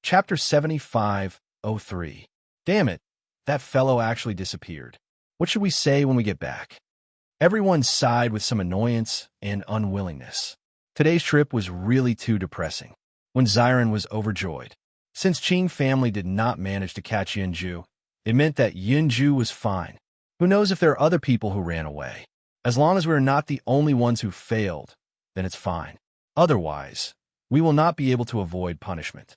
Chapter 7503. Damn it, that fellow actually disappeared. What should we say when we get back? Everyone sighed with some annoyance and unwillingness. Today's trip was really too depressing. When Xiren was overjoyed. Since Qing family did not manage to catch Yunju, it meant that Yunju was fine. Who knows if there are other people who ran away? As long as we're not the only ones who failed, then it's fine. Otherwise, we will not be able to avoid punishment.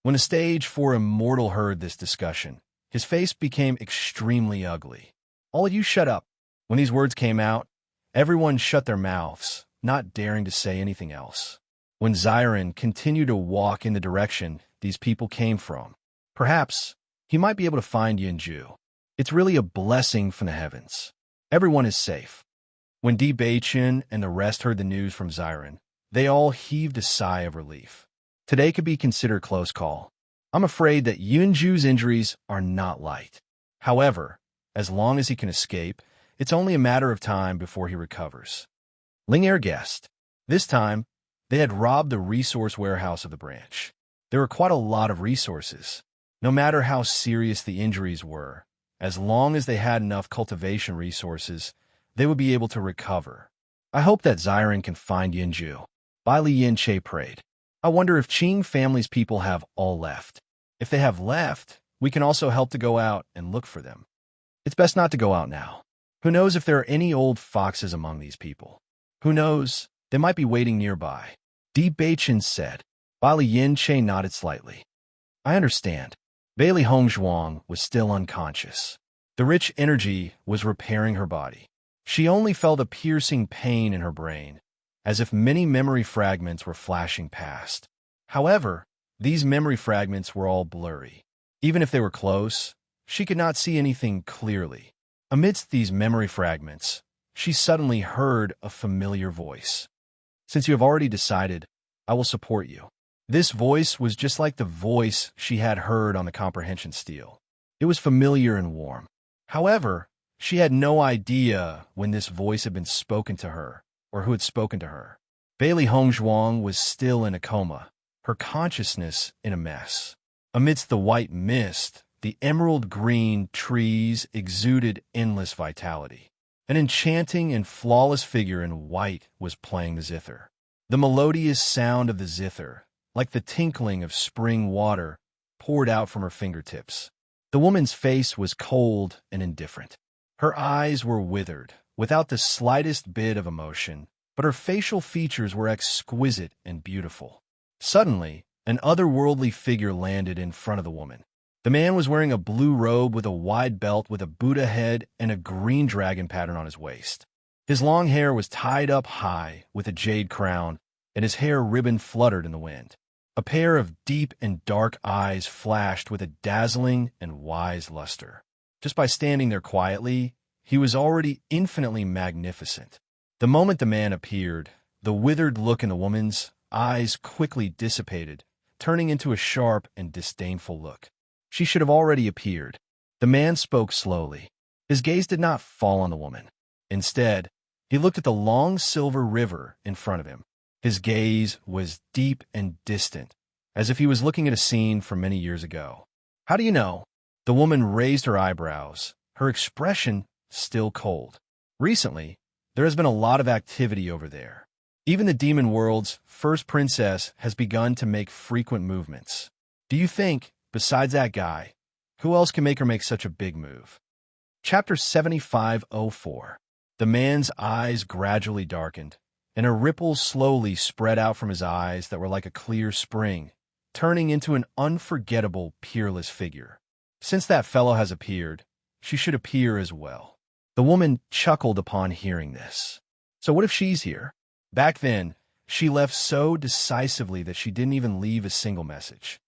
When a stage 4 immortal heard this discussion, his face became extremely ugly. All of you shut up. When these words came out, everyone shut their mouths, not daring to say anything else. When Xiren continued to walk in the direction these people came from, perhaps he might be able to find Yunju. It's really a blessing from the heavens. Everyone is safe. When Di Beichen and the rest heard the news from Xiren, they all heaved a sigh of relief. Today could be considered a close call. I'm afraid that Yunju's injuries are not light. However, as long as he can escape, it's only a matter of time before he recovers. Lingair guessed. This time, they had robbed the resource warehouse of the branch. There were quite a lot of resources. No matter how serious the injuries were, as long as they had enough cultivation resources, they would be able to recover. I hope that Xiren can find Yunju. Bai Lianche prayed. I wonder if Qing family's people have all left. If they have left, we can also help to go out and look for them. It's best not to go out now. Who knows if there are any old foxes among these people? Who knows? They might be waiting nearby. Di Beichen said. Bai Lianche nodded slightly. I understand. Bailey Hongzhuang was still unconscious. The rich energy was repairing her body. She only felt a piercing pain in her brain, as if many memory fragments were flashing past. However, these memory fragments were all blurry. Even if they were close, she could not see anything clearly. Amidst these memory fragments, she suddenly heard a familiar voice. Since you have already decided, I will support you. This voice was just like the voice she had heard on the comprehension stele. It was familiar and warm. However, she had no idea when this voice had been spoken to her, or who had spoken to her. Bailey Hongzhuang was still in a coma, her consciousness in a mess. Amidst the white mist, the emerald-green trees exuded endless vitality. An enchanting and flawless figure in white was playing the zither. The melodious sound of the zither, like the tinkling of spring water, poured out from her fingertips. The woman's face was cold and indifferent. Her eyes were withered, without the slightest bit of emotion, but her facial features were exquisite and beautiful. Suddenly, an otherworldly figure landed in front of the woman. The man was wearing a blue robe with a wide belt with a Buddha head and a green dragon pattern on his waist. His long hair was tied up high with a jade crown, and his hair ribbon fluttered in the wind. A pair of deep and dark eyes flashed with a dazzling and wise luster. Just by standing there quietly, he was already infinitely magnificent. The moment the man appeared, the withered look in the woman's eyes quickly dissipated, turning into a sharp and disdainful look. She should have already appeared. The man spoke slowly. His gaze did not fall on the woman. Instead, he looked at the long silver river in front of him. His gaze was deep and distant, as if he was looking at a scene from many years ago. How do you know? The woman raised her eyebrows, her expression still cold. Recently, there has been a lot of activity over there. Even the demon world's first princess has begun to make frequent movements. Do you think, besides that guy, who else can make her make such a big move? Chapter 7504. The man's eyes gradually darkened, and a ripple slowly spread out from his eyes that were like a clear spring, turning into an unforgettable, peerless figure. Since that fellow has appeared, she should appear as well. The woman chuckled upon hearing this. So what if she's here? Back then, she left so decisively that she didn't even leave a single message.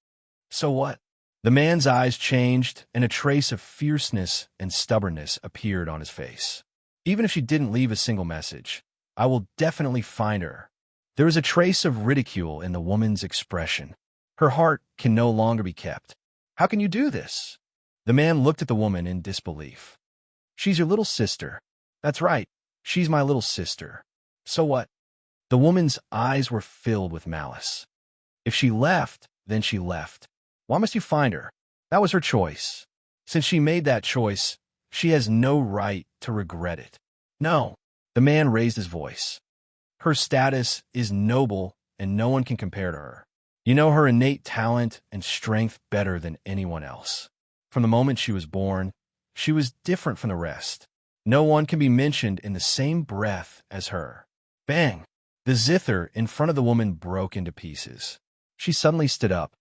So what? The man's eyes changed, and a trace of fierceness and stubbornness appeared on his face. Even if she didn't leave a single message, I will definitely find her. There is a trace of ridicule in the woman's expression. Her heart can no longer be kept. How can you do this? The man looked at the woman in disbelief. She's your little sister. That's right. She's my little sister. So what? The woman's eyes were filled with malice. If she left, then she left. Why must you find her? That was her choice. Since she made that choice, she has no right to regret it. No, the man raised his voice. Her status is noble, and no one can compare to her. You know her innate talent and strength better than anyone else. From the moment she was born, she was different from the rest. No one can be mentioned in the same breath as her. Bang! The zither in front of the woman broke into pieces. She suddenly stood up.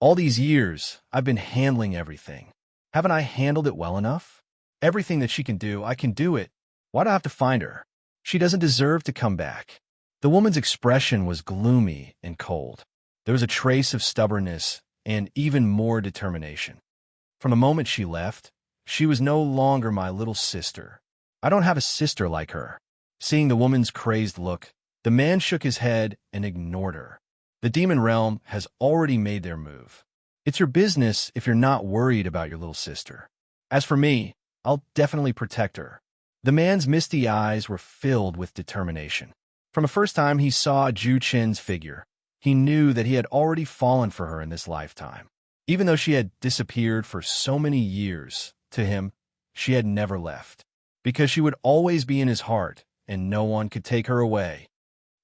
All these years, I've been handling everything. Haven't I handled it well enough? Everything that she can do, I can do it. Why do I have to find her? She doesn't deserve to come back. The woman's expression was gloomy and cold. There was a trace of stubbornness and even more determination. From the moment she left, she was no longer my little sister. I don't have a sister like her. Seeing the woman's crazed look, the man shook his head and ignored her. The demon realm has already made their move. It's your business if you're not worried about your little sister. As for me, I'll definitely protect her. The man's misty eyes were filled with determination. From the first time he saw Ju Chen's figure, he knew that he had already fallen for her in this lifetime. Even though she had disappeared for so many years, to him, she had never left. Because she would always be in his heart, and no one could take her away.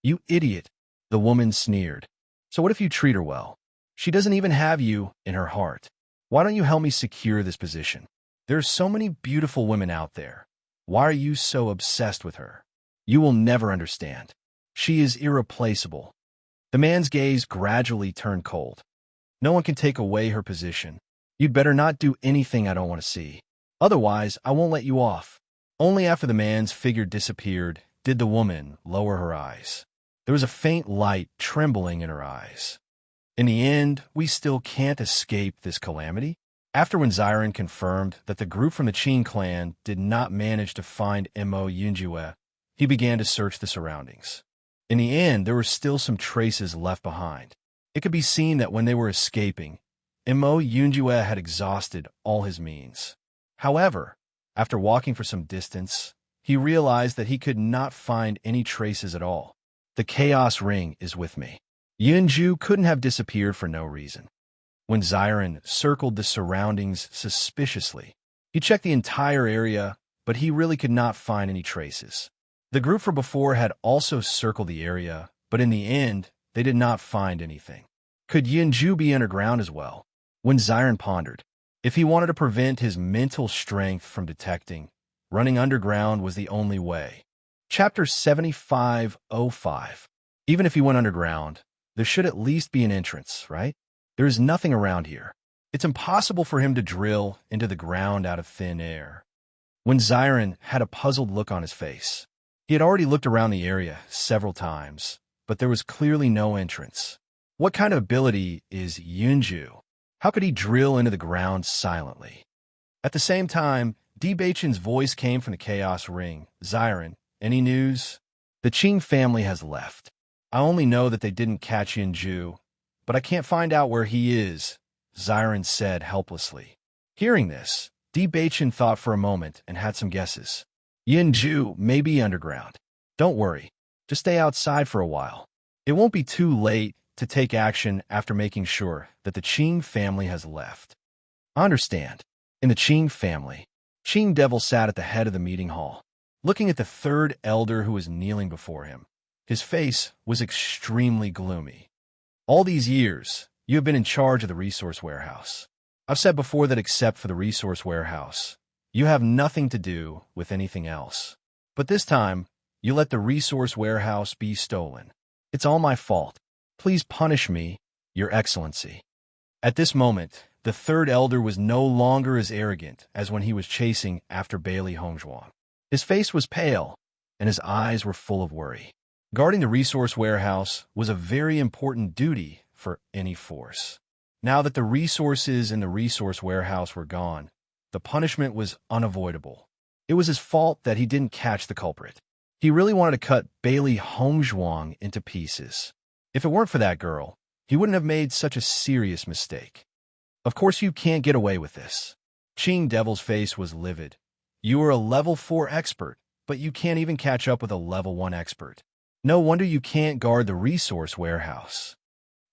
You idiot, the woman sneered. So what if you treat her well? She doesn't even have you in her heart. Why don't you help me secure this position? There are so many beautiful women out there. Why are you so obsessed with her? You will never understand. She is irreplaceable. The man's gaze gradually turned cold. No one can take away her position. You'd better not do anything I don't want to see. Otherwise, I won't let you off. Only after the man's figure disappeared did the woman lower her eyes. There was a faint light trembling in her eyes. In the end, we still can't escape this calamity. After when Ziren confirmed that the group from the Qing clan did not manage to find Mo Yunjue, he began to search the surroundings. In the end, there were still some traces left behind. It could be seen that when they were escaping, Mo Yunjue had exhausted all his means. However, after walking for some distance, he realized that he could not find any traces at all. The Chaos Ring is with me. Yunju couldn't have disappeared for no reason. When Ziren circled the surroundings suspiciously, he checked the entire area, but he really could not find any traces. The group from before had also circled the area, but in the end, they did not find anything. Could Yunju be underground as well? When Ziren pondered, if he wanted to prevent his mental strength from detecting, running underground was the only way. Chapter 7505. Even if he went underground, there should at least be an entrance, right? There is nothing around here. It's impossible for him to drill into the ground out of thin air. When Ziren had a puzzled look on his face, he had already looked around the area several times, but there was clearly no entrance. What kind of ability is Yunju? How could he drill into the ground silently? At the same time, Di Beichen's voice came from the Chaos Ring. Ziren, any news? The Qing family has left. I only know that they didn't catch Yunju, but I can't find out where he is, Ziren said helplessly. Hearing this, Di Beichen thought for a moment and had some guesses. Yunju may be underground. Don't worry, just stay outside for a while. It won't be too late to take action after making sure that the Qing family has left. I understand. In the Qing family, Qing Devil sat at the head of the meeting hall, looking at the third elder who was kneeling before him. His face was extremely gloomy. All these years, you have been in charge of the resource warehouse. I've said before that except for the resource warehouse, you have nothing to do with anything else. But this time, you let the resource warehouse be stolen. It's all my fault. Please punish me, Your Excellency. At this moment, the third elder was no longer as arrogant as when he was chasing after Bailey Hongzhuang. His face was pale, and his eyes were full of worry. Guarding the resource warehouse was a very important duty for any force. Now that the resources in the resource warehouse were gone, the punishment was unavoidable. It was his fault that he didn't catch the culprit. He really wanted to cut Bailey Hongzhuang into pieces. If it weren't for that girl, he wouldn't have made such a serious mistake. Of course you can't get away with this. Qing Devil's face was livid. You are a level 4 expert, but you can't even catch up with a level 1 expert. No wonder you can't guard the resource warehouse.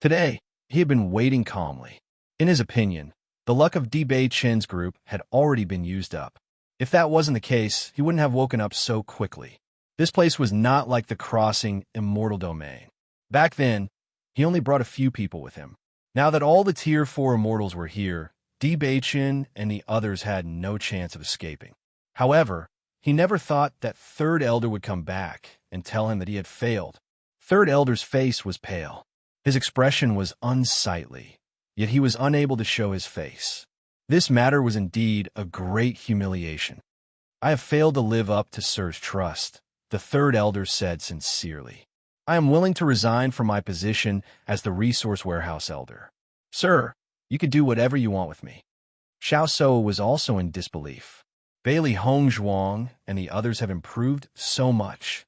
Today, he had been waiting calmly. In his opinion, the luck of Bei Chen's group had already been used up. If that wasn't the case, he wouldn't have woken up so quickly. This place was not like the crossing immortal domain. Back then, he only brought a few people with him. Now that all the Tier 4 immortals were here, Bei Chen and the others had no chance of escaping. However, he never thought that Third Elder would come back and tell him that he had failed. Third Elder's face was pale. His expression was unsightly, yet he was unable to show his face. This matter was indeed a great humiliation. I have failed to live up to Sir's trust, the Third Elder said sincerely. I am willing to resign from my position as the Resource Warehouse Elder. Sir, you can do whatever you want with me. Xiao So was also in disbelief. Bailey Hongzhuang and the others have improved so much.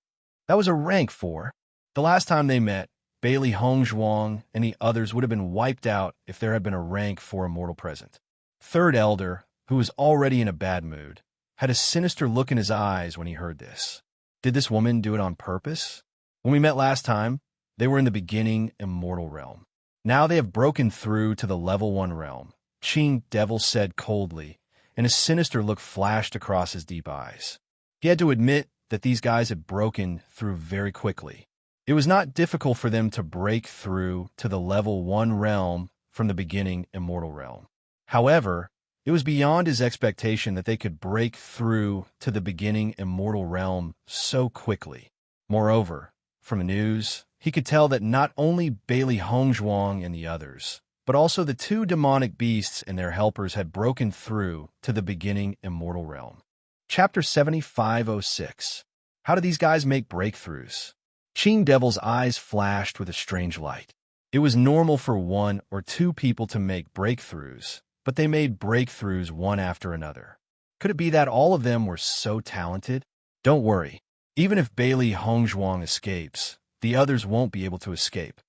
That was a rank 4. The last time they met, Bailey Hongzhuang and the others would have been wiped out if there had been a rank 4 immortal present. Third Elder, who was already in a bad mood, had a sinister look in his eyes when he heard this. Did this woman do it on purpose? When we met last time, they were in the beginning immortal realm. Now they have broken through to the level 1 realm, Qing Devil said coldly, and a sinister look flashed across his deep eyes. He had to admit that these guys had broken through very quickly. It was not difficult for them to break through to the level 1 realm from the beginning immortal realm. However, it was beyond his expectation that they could break through to the beginning immortal realm so quickly. Moreover, from the news, he could tell that not only Bailey Hongzhuang and the others, but also the 2 demonic beasts and their helpers had broken through to the beginning immortal realm. Chapter 7506. How do these guys make breakthroughs? Qing Devil's eyes flashed with a strange light. It was normal for 1 or 2 people to make breakthroughs, but they made breakthroughs one after another. Could it be that all of them were so talented? Don't worry. Even if Bailey Hongzhuang escapes, the others won't be able to escape.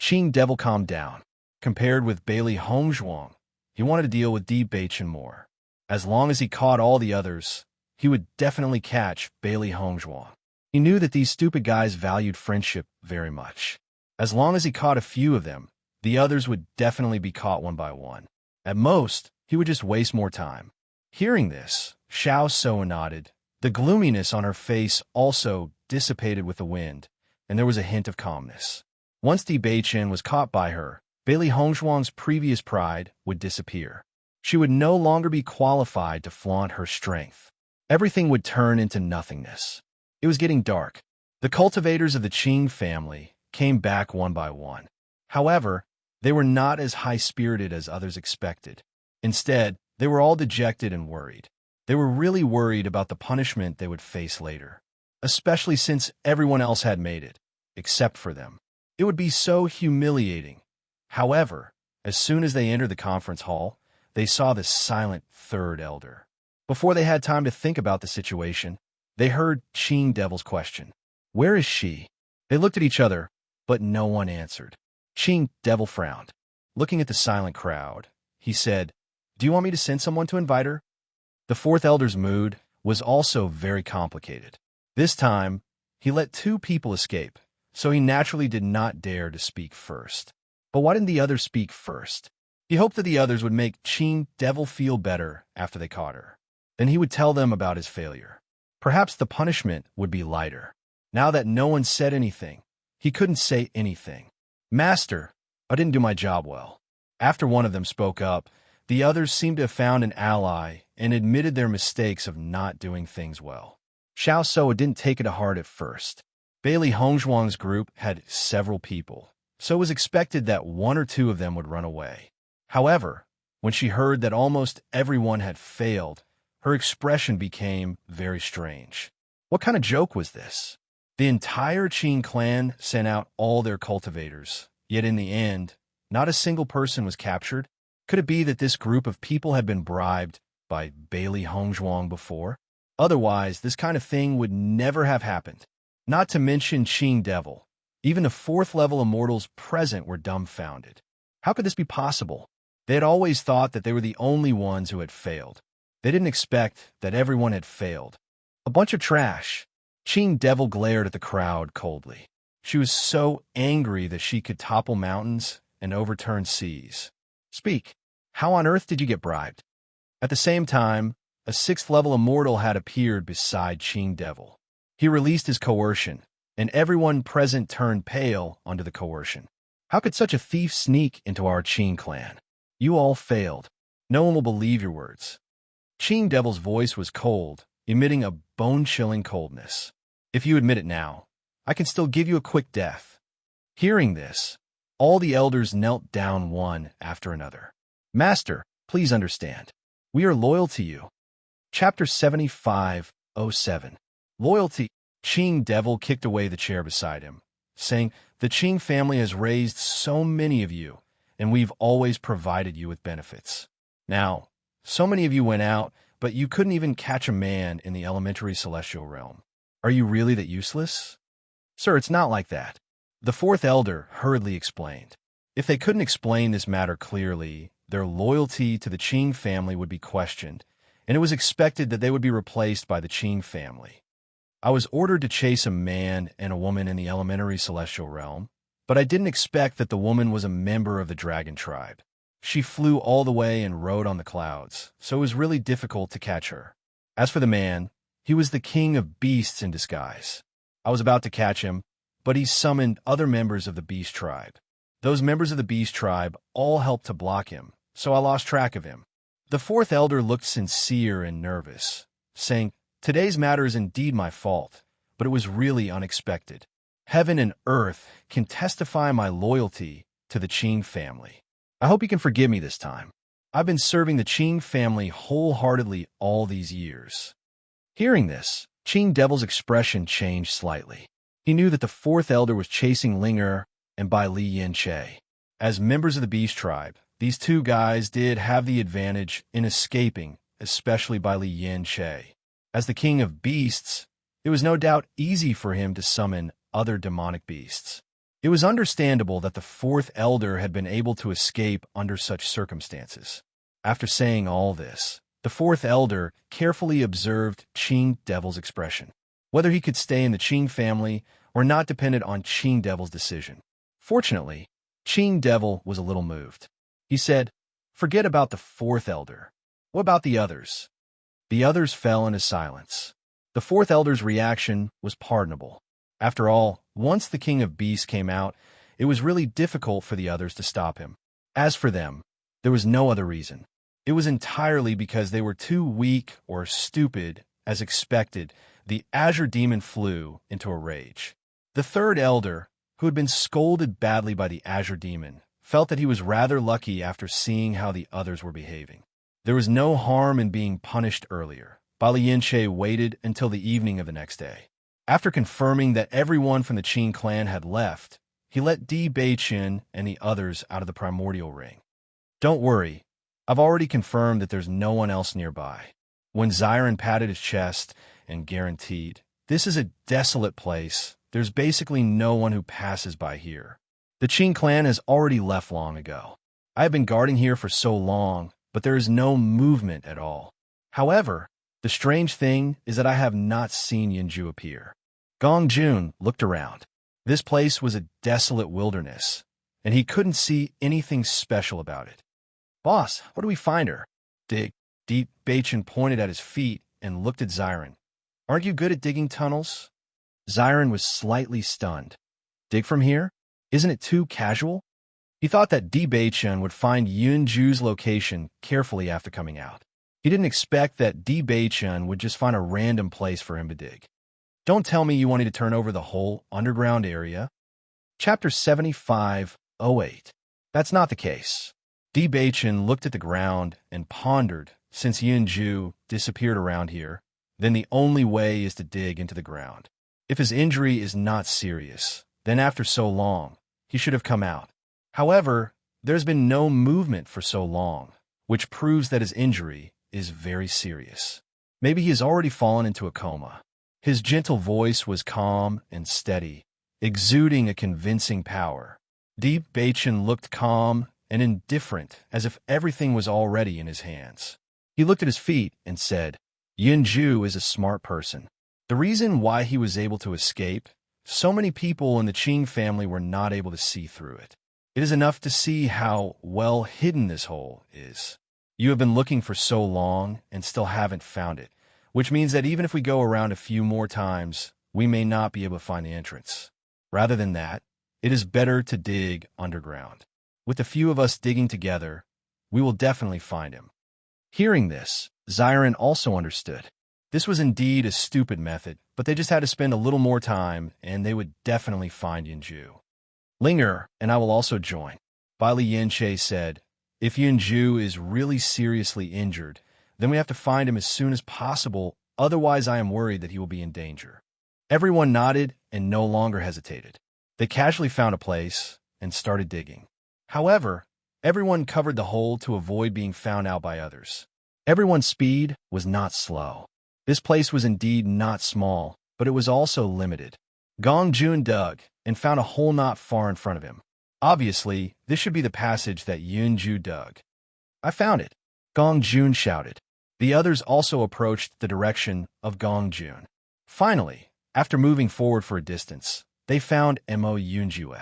Qing Devil calmed down. Compared with Bailey Hongzhuang, he wanted to deal with Bei Chen more. As long as he caught all the others, he would definitely catch Bailey Hongzhuang. He knew that these stupid guys valued friendship very much. As long as he caught a few of them, the others would definitely be caught one by one. At most, he would just waste more time. Hearing this, Xiao So nodded. The gloominess on her face also dissipated with the wind, and there was a hint of calmness. Once Bei Chen was caught by her, Bailey Hongzhuang's previous pride would disappear. She would no longer be qualified to flaunt her strength. Everything would turn into nothingness. It was getting dark. The cultivators of the Qing family came back one by one. However, they were not as high-spirited as others expected. Instead, they were all dejected and worried. They were really worried about the punishment they would face later, especially since everyone else had made it, except for them. It would be so humiliating. However, as soon as they entered the conference hall, they saw the silent Third Elder. Before they had time to think about the situation, they heard Qing Devil's question. Where is she? They looked at each other, but no one answered. Qing Devil frowned. Looking at the silent crowd, he said, Do you want me to send someone to invite her? The Fourth Elder's mood was also very complicated. This time, he let 2 people escape, so he naturally did not dare to speak first. But why didn't the others speak first? He hoped that the others would make Qing Devil feel better after they caught her. Then he would tell them about his failure. Perhaps the punishment would be lighter. Now that no one said anything, he couldn't say anything. Master, I didn't do my job well. After one of them spoke up, the others seemed to have found an ally and admitted their mistakes of not doing things well. Xiao So didn't take it to heart at first. Bailey Hongzhuang's group had several people, so it was expected that 1 or 2 of them would run away. However, when she heard that almost everyone had failed, her expression became very strange. What kind of joke was this? The entire Qing clan sent out all their cultivators, yet in the end, not a single person was captured. Could it be that this group of people had been bribed by Bailey Hongzhuang before? Otherwise, this kind of thing would never have happened. Not to mention Qing Devil. Even the 4th level immortals present were dumbfounded. How could this be possible? They had always thought that they were the only ones who had failed. They didn't expect that everyone had failed. A bunch of trash. Qing Devil glared at the crowd coldly. She was so angry that she could topple mountains and overturn seas. Speak. How on earth did you get bribed? At the same time, a sixth-level immortal had appeared beside Qing Devil. He released his coercion, and everyone present turned pale under the coercion. How could such a thief sneak into our Qing clan? You all failed. No one will believe your words. Qing Devil's voice was cold, emitting a bone-chilling coldness. If you admit it now, I can still give you a quick death. Hearing this, all the elders knelt down one after another. Master, please understand. We are loyal to you. Chapter 75:07. Loyalty. Qing Devil kicked away the chair beside him, saying, "The Qing family has raised so many of you, and we've always provided you with benefits. Now, so many of you went out, but you couldn't even catch a man in the elementary celestial realm. Are you really that useless?" "Sir, it's not like that," the fourth elder hurriedly explained. If they couldn't explain this matter clearly, their loyalty to the Qing family would be questioned, and it was expected that they would be replaced by the Qing family. "I was ordered to chase a man and a woman in the elementary celestial realm, but I didn't expect that the woman was a member of the dragon tribe. She flew all the way and rode on the clouds, so it was really difficult to catch her. As for the man, he was the king of beasts in disguise. I was about to catch him, but he summoned other members of the beast tribe. Those members of the beast tribe all helped to block him, so I lost track of him." The fourth elder looked sincere and nervous, saying, "Today's matter is indeed my fault, but it was really unexpected. Heaven and earth can testify my loyalty to the Qing family. I hope you can forgive me this time. I've been serving the Qing family wholeheartedly all these years." Hearing this, Qing Devil's expression changed slightly. He knew that the fourth elder was chasing Linger and Bai Li Yin Che. As members of the beast tribe, these two guys did have the advantage in escaping, especially Bai Li Yin Che. As the king of beasts, it was no doubt easy for him to summon other demonic beasts. It was understandable that the fourth elder had been able to escape under such circumstances. After saying all this, the fourth elder carefully observed Qing Devil's expression. Whether he could stay in the Qing family or not depended on Qing Devil's decision. Fortunately, Qing Devil was a little moved. He said, "Forget about the fourth elder. What about the others?" The others fell into silence. The fourth elder's reaction was pardonable. After all, once the king of beasts came out, it was really difficult for the others to stop him. As for them, there was no other reason. It was entirely because they were too weak or stupid. As expected, the Azure Demon flew into a rage. The third elder, who had been scolded badly by the Azure Demon, felt that he was rather lucky after seeing how the others were behaving. There was no harm in being punished earlier. Bai Li Yin Che waited until the evening of the next day. After confirming that everyone from the Qing clan had left, he let Di Beichen and the others out of the primordial ring. "Don't worry, I've already confirmed that there's no one else nearby." When Xiren patted his chest and guaranteed, "This is a desolate place. There's basically no one who passes by here. The Qing clan has already left long ago. I have been guarding here for so long, but there is no movement at all. However, the strange thing is that I have not seen Yinju appear." Gong Jun looked around. This place was a desolate wilderness, and he couldn't see anything special about it. "Boss, where do we find her?" Dig. Deep Bachin pointed at his feet and looked at Xiren. "Aren't you good at digging tunnels?" Xiren was slightly stunned. "Dig from here? Isn't it too casual?" He thought that Di Beichen would find Yunju's location carefully after coming out. He didn't expect that Di Beichen would just find a random place for him to dig. "Don't tell me you wanted to turn over the whole underground area?" Chapter 75:08. That's not the case. Di Beichen looked at the ground and pondered. Since Yunju disappeared around here, then the only way is to dig into the ground. If his injury is not serious, then after so long, he should have come out. However, there's been no movement for so long, which proves that his injury is very serious. Maybe he has already fallen into a coma. His gentle voice was calm and steady, exuding a convincing power. Di Beichen looked calm and indifferent, as if everything was already in his hands. He looked at his feet and said, "Yunju is a smart person. The reason why he was able to escape, so many people in the Qing family were not able to see through it. It is enough to see how well hidden this hole is. You have been looking for so long and still haven't found it, which means that even if we go around a few more times, we may not be able to find the entrance. Rather than that, it is better to dig underground. With a few of us digging together, we will definitely find him. Hearing this, Zyron also understood. This was indeed a stupid method, but they just had to spend a little more time, and they would definitely find Yunju. Linger, and I will also join. Bali Yin-che said, if Yunju is really seriously injured, then we have to find him as soon as possible, otherwise I am worried that he will be in danger. Everyone nodded and no longer hesitated. They casually found a place and started digging. However, everyone covered the hole to avoid being found out by others. Everyone's speed was not slow. This place was indeed not small, but it was also limited. Gong Jun dug and found a hole not far in front of him. Obviously, this should be the passage that Yunju dug. I found it, Gong Jun shouted. The others also approached the direction of Gong Jun. Finally, after moving forward for a distance, they found Mo Yunjue.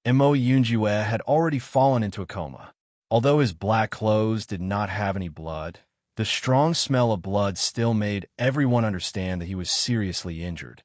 Mo Yunjue had already fallen into a coma. Although his black clothes did not have any blood, the strong smell of blood still made everyone understand that he was seriously injured.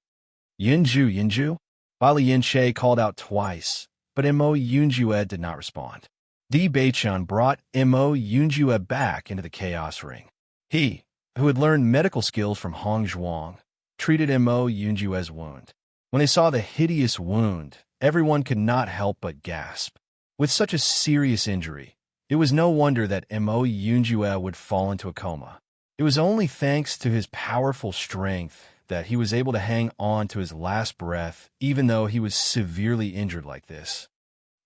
Yunju? Bali Yin-che called out twice, but Mo Yunjue did not respond. Di Beichun brought Mo Yunjue back into the chaos ring. He, who had learned medical skills from Hong Zhuang, treated Mo Yunjue's wound. When they saw the hideous wound, everyone could not help but gasp. With such a serious injury, it was no wonder that Mo Yunjue would fall into a coma. It was only thanks to his powerful strength that he was able to hang on to his last breath, even though he was severely injured like this.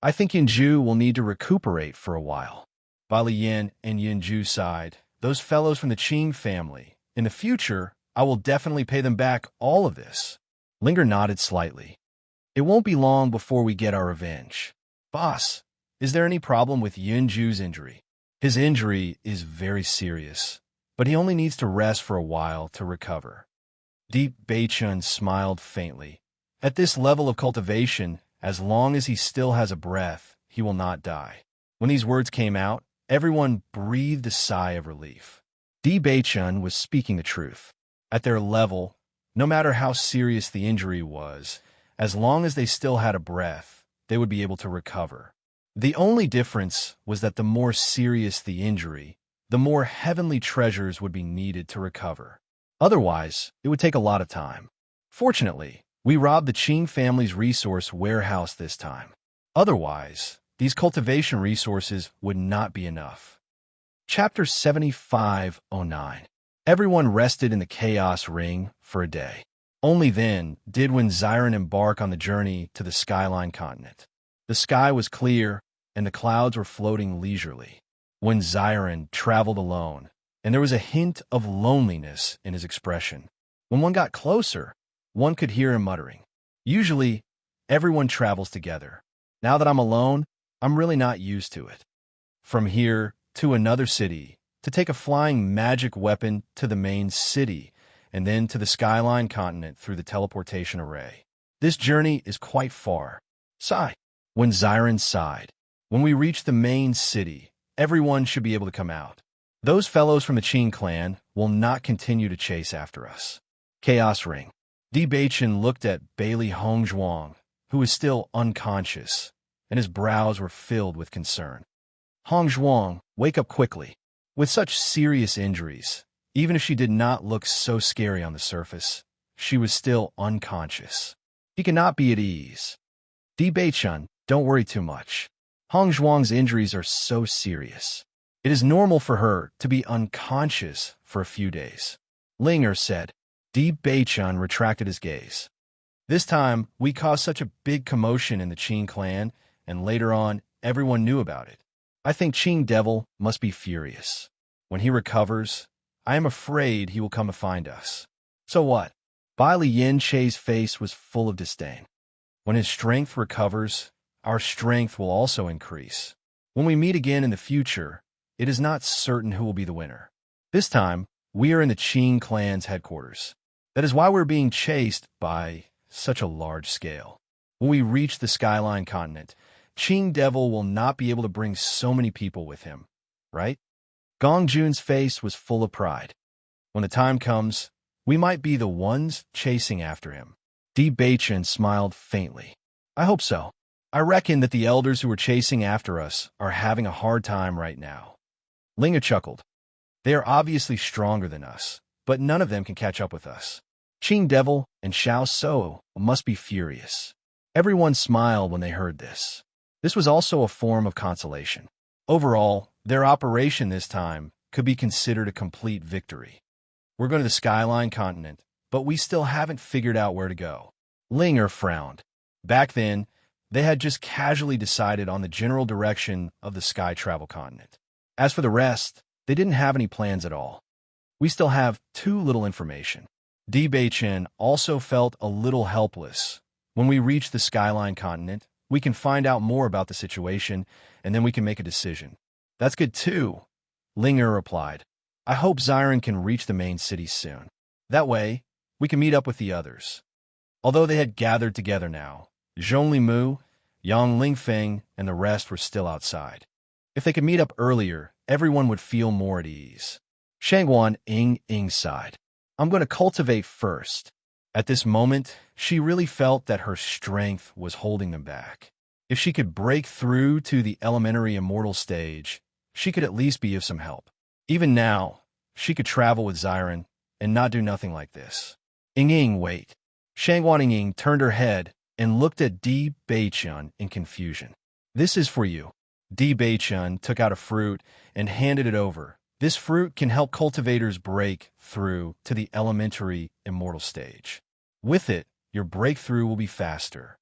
I think Yunju will need to recuperate for a while. Bali Yin and Yunju sighed. Those fellows from the Qing family. In the future, I will definitely pay them back all of this. Linger nodded slightly. It won't be long before we get our revenge. Boss, is there any problem with Yunju's injury? His injury is very serious, but he only needs to rest for a while to recover. Di Beichun smiled faintly. At this level of cultivation, as long as he still has a breath, he will not die. When these words came out, everyone breathed a sigh of relief. Di Beichun was speaking the truth. At their level, no matter how serious the injury was, as long as they still had a breath, they would be able to recover. The only difference was that the more serious the injury, the more heavenly treasures would be needed to recover. Otherwise, it would take a lot of time. Fortunately, we robbed the Qing family's resource warehouse this time. Otherwise, these cultivation resources would not be enough. Chapter 7509. Everyone rested in the Chaos Ring for a day. Only then did Zyron embark on the journey to the Skyline continent. The sky was clear, and the clouds were floating leisurely. Zyron traveled alone, and there was a hint of loneliness in his expression. When one got closer, one could hear him muttering. Usually, everyone travels together. Now that I'm alone, I'm really not used to it. From here to another city, to take a flying magic weapon to the main city, and then to the Skyline continent through the teleportation array. This journey is quite far. Sigh. Zyron sighed. When we reach the main city, everyone should be able to come out. Those fellows from the Qing clan will not continue to chase after us. Chaos Ring. Di Beichun looked at Bailey Hongzhuang, who was still unconscious, and his brows were filled with concern. Hongzhuang, wake up quickly. With such serious injuries, even if she did not look so scary on the surface, she was still unconscious. She cannot be at ease. Di Beichun, don't worry too much. Hongzhuang's injuries are so serious. It is normal for her to be unconscious for a few days. Linger said. Di Beichun retracted his gaze. This time, we caused such a big commotion in the Qing clan, and later on, everyone knew about it. I think Qing Devil must be furious. When he recovers, I am afraid he will come to find us. So what? Bali Yin-che's face was full of disdain. When his strength recovers, our strength will also increase. When we meet again in the future, it is not certain who will be the winner. This time, we are in the Qing clan's headquarters. That is why we're being chased by such a large scale. When we reach the Skyline continent, Qing Devil will not be able to bring so many people with him, right? Gong Jun's face was full of pride. When the time comes, we might be the ones chasing after him. Di Beichen smiled faintly. I hope so. I reckon that the elders who were chasing after us are having a hard time right now. Linga chuckled. They are obviously stronger than us, but none of them can catch up with us. Qing Devil and Xiao So must be furious. Everyone smiled when they heard this. This was also a form of consolation. Overall, their operation this time could be considered a complete victory. We're going to the Skyline continent, but we still haven't figured out where to go. Linger frowned. Back then, they had just casually decided on the general direction of the Sky Travel continent. As for the rest, they didn't have any plans at all. We still have too little information. Di Beichen also felt a little helpless. When we reach the Skyline continent, we can find out more about the situation, and then we can make a decision. That's good too, Linger replied. I hope Xiren can reach the main city soon. That way, we can meet up with the others. Although they had gathered together now, Zhong Limu, Yang Lingfeng, and the rest were still outside. If they could meet up earlier, everyone would feel more at ease. Shangguan Ying sighed. I'm going to cultivate first. At this moment, she really felt that her strength was holding them back. If she could break through to the elementary immortal stage, she could at least be of some help. Even now, she could travel with Xiren and not do nothing like this. Ying, wait. Shangguan Ying turned her head and looked at Di Beichen in confusion. This is for you. Di Beichen took out a fruit and handed it over. This fruit can help cultivators break through to the elementary immortal stage. With it, your breakthrough will be faster.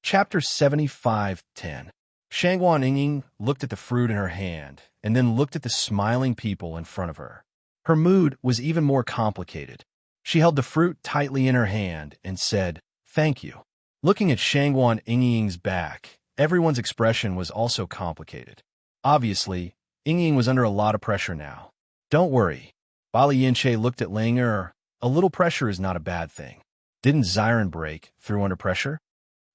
Chapter 75:10. Shangguan Ying looked at the fruit in her hand and then looked at the smiling people in front of her. Her mood was even more complicated. She held the fruit tightly in her hand and said, "Thank you." Looking at Shangguan Ying's back, everyone's expression was also complicated. Obviously, Ying was under a lot of pressure now. Don't worry. Bali Yinche looked at Linger. A little pressure is not a bad thing. Didn't Xiren break through under pressure?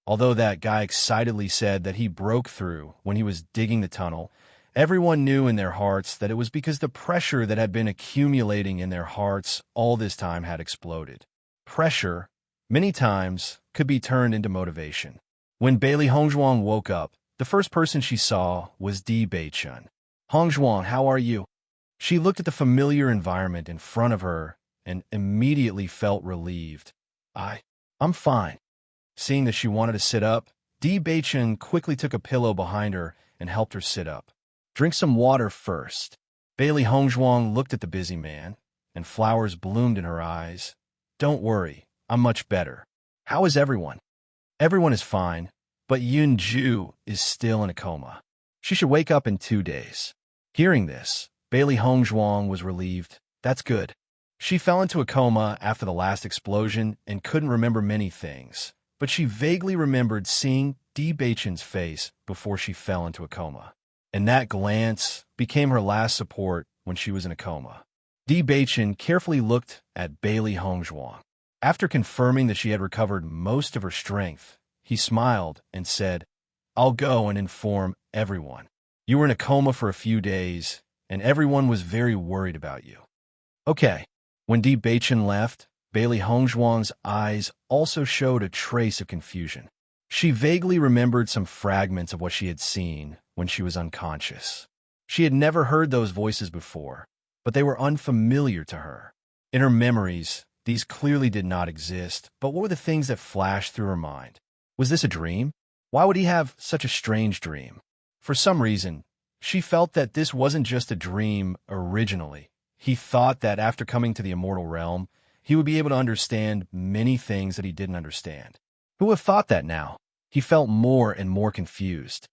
Although that guy excitedly said that he broke through when he was digging the tunnel, everyone knew in their hearts that it was because the pressure that had been accumulating in their hearts all this time had exploded. Pressure, many times, could be turned into motivation. When Bailey Hongzhuang woke up, the first person she saw was Di Beichen. Hongzhuang, how are you? She looked at the familiar environment in front of her and immediately felt relieved. I'm fine. Seeing that she wanted to sit up, Di Beichen quickly took a pillow behind her and helped her sit up. Drink some water first. Bailey Hongzhuang looked at the busy man, and flowers bloomed in her eyes. Don't worry, I'm much better. How is everyone? Everyone is fine, but Yun Ju is still in a coma. She should wake up in 2 days. Hearing this, Bailey Hongzhuang was relieved. That's good. She fell into a coma after the last explosion and couldn't remember many things, but she vaguely remembered seeing Di Beichen's face before she fell into a coma. And that glance became her last support when she was in a coma. Di Beichen carefully looked at Bailey Hongzhuang. After confirming that she had recovered most of her strength, he smiled and said, I'll go and inform everyone. You were in a coma for a few days, and everyone was very worried about you. Okay. When Di Beichen left, Bailey Hongzhuang's eyes also showed a trace of confusion. She vaguely remembered some fragments of what she had seen when she was unconscious. She had never heard those voices before, but they were unfamiliar to her. In her memories, these clearly did not exist, but what were the things that flashed through her mind? Was this a dream? Why would he have such a strange dream? For some reason, she felt that this wasn't just a dream originally. He thought that after coming to the immortal realm, he would be able to understand many things that he didn't understand. Who would have thought that now? He felt more and more confused.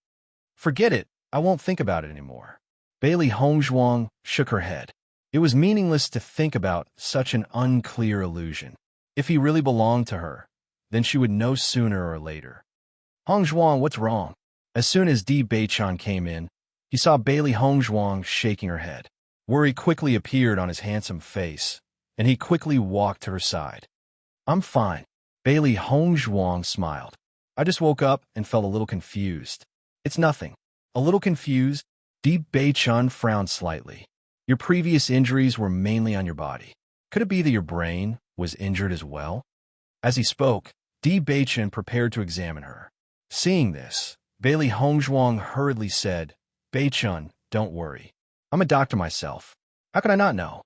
Forget it. I won't think about it anymore. Bailey Hongzhuang shook her head. It was meaningless to think about such an unclear illusion. If he really belonged to her, then she would know sooner or later. Hongzhuang, what's wrong? As soon as Di Beichen came in, he saw Bailey Hongzhuang shaking her head. Worry quickly appeared on his handsome face, and he quickly walked to her side. I'm fine. Bailey Hongzhuang smiled. I just woke up and felt a little confused. It's nothing. A little confused, Di Bei-chun frowned slightly. Your previous injuries were mainly on your body. Could it be that your brain was injured as well? As he spoke, Di Bei-chun prepared to examine her. Seeing this, Bailey Hongzhuang hurriedly said, Bei-chun, don't worry. I'm a doctor myself. How could I not know?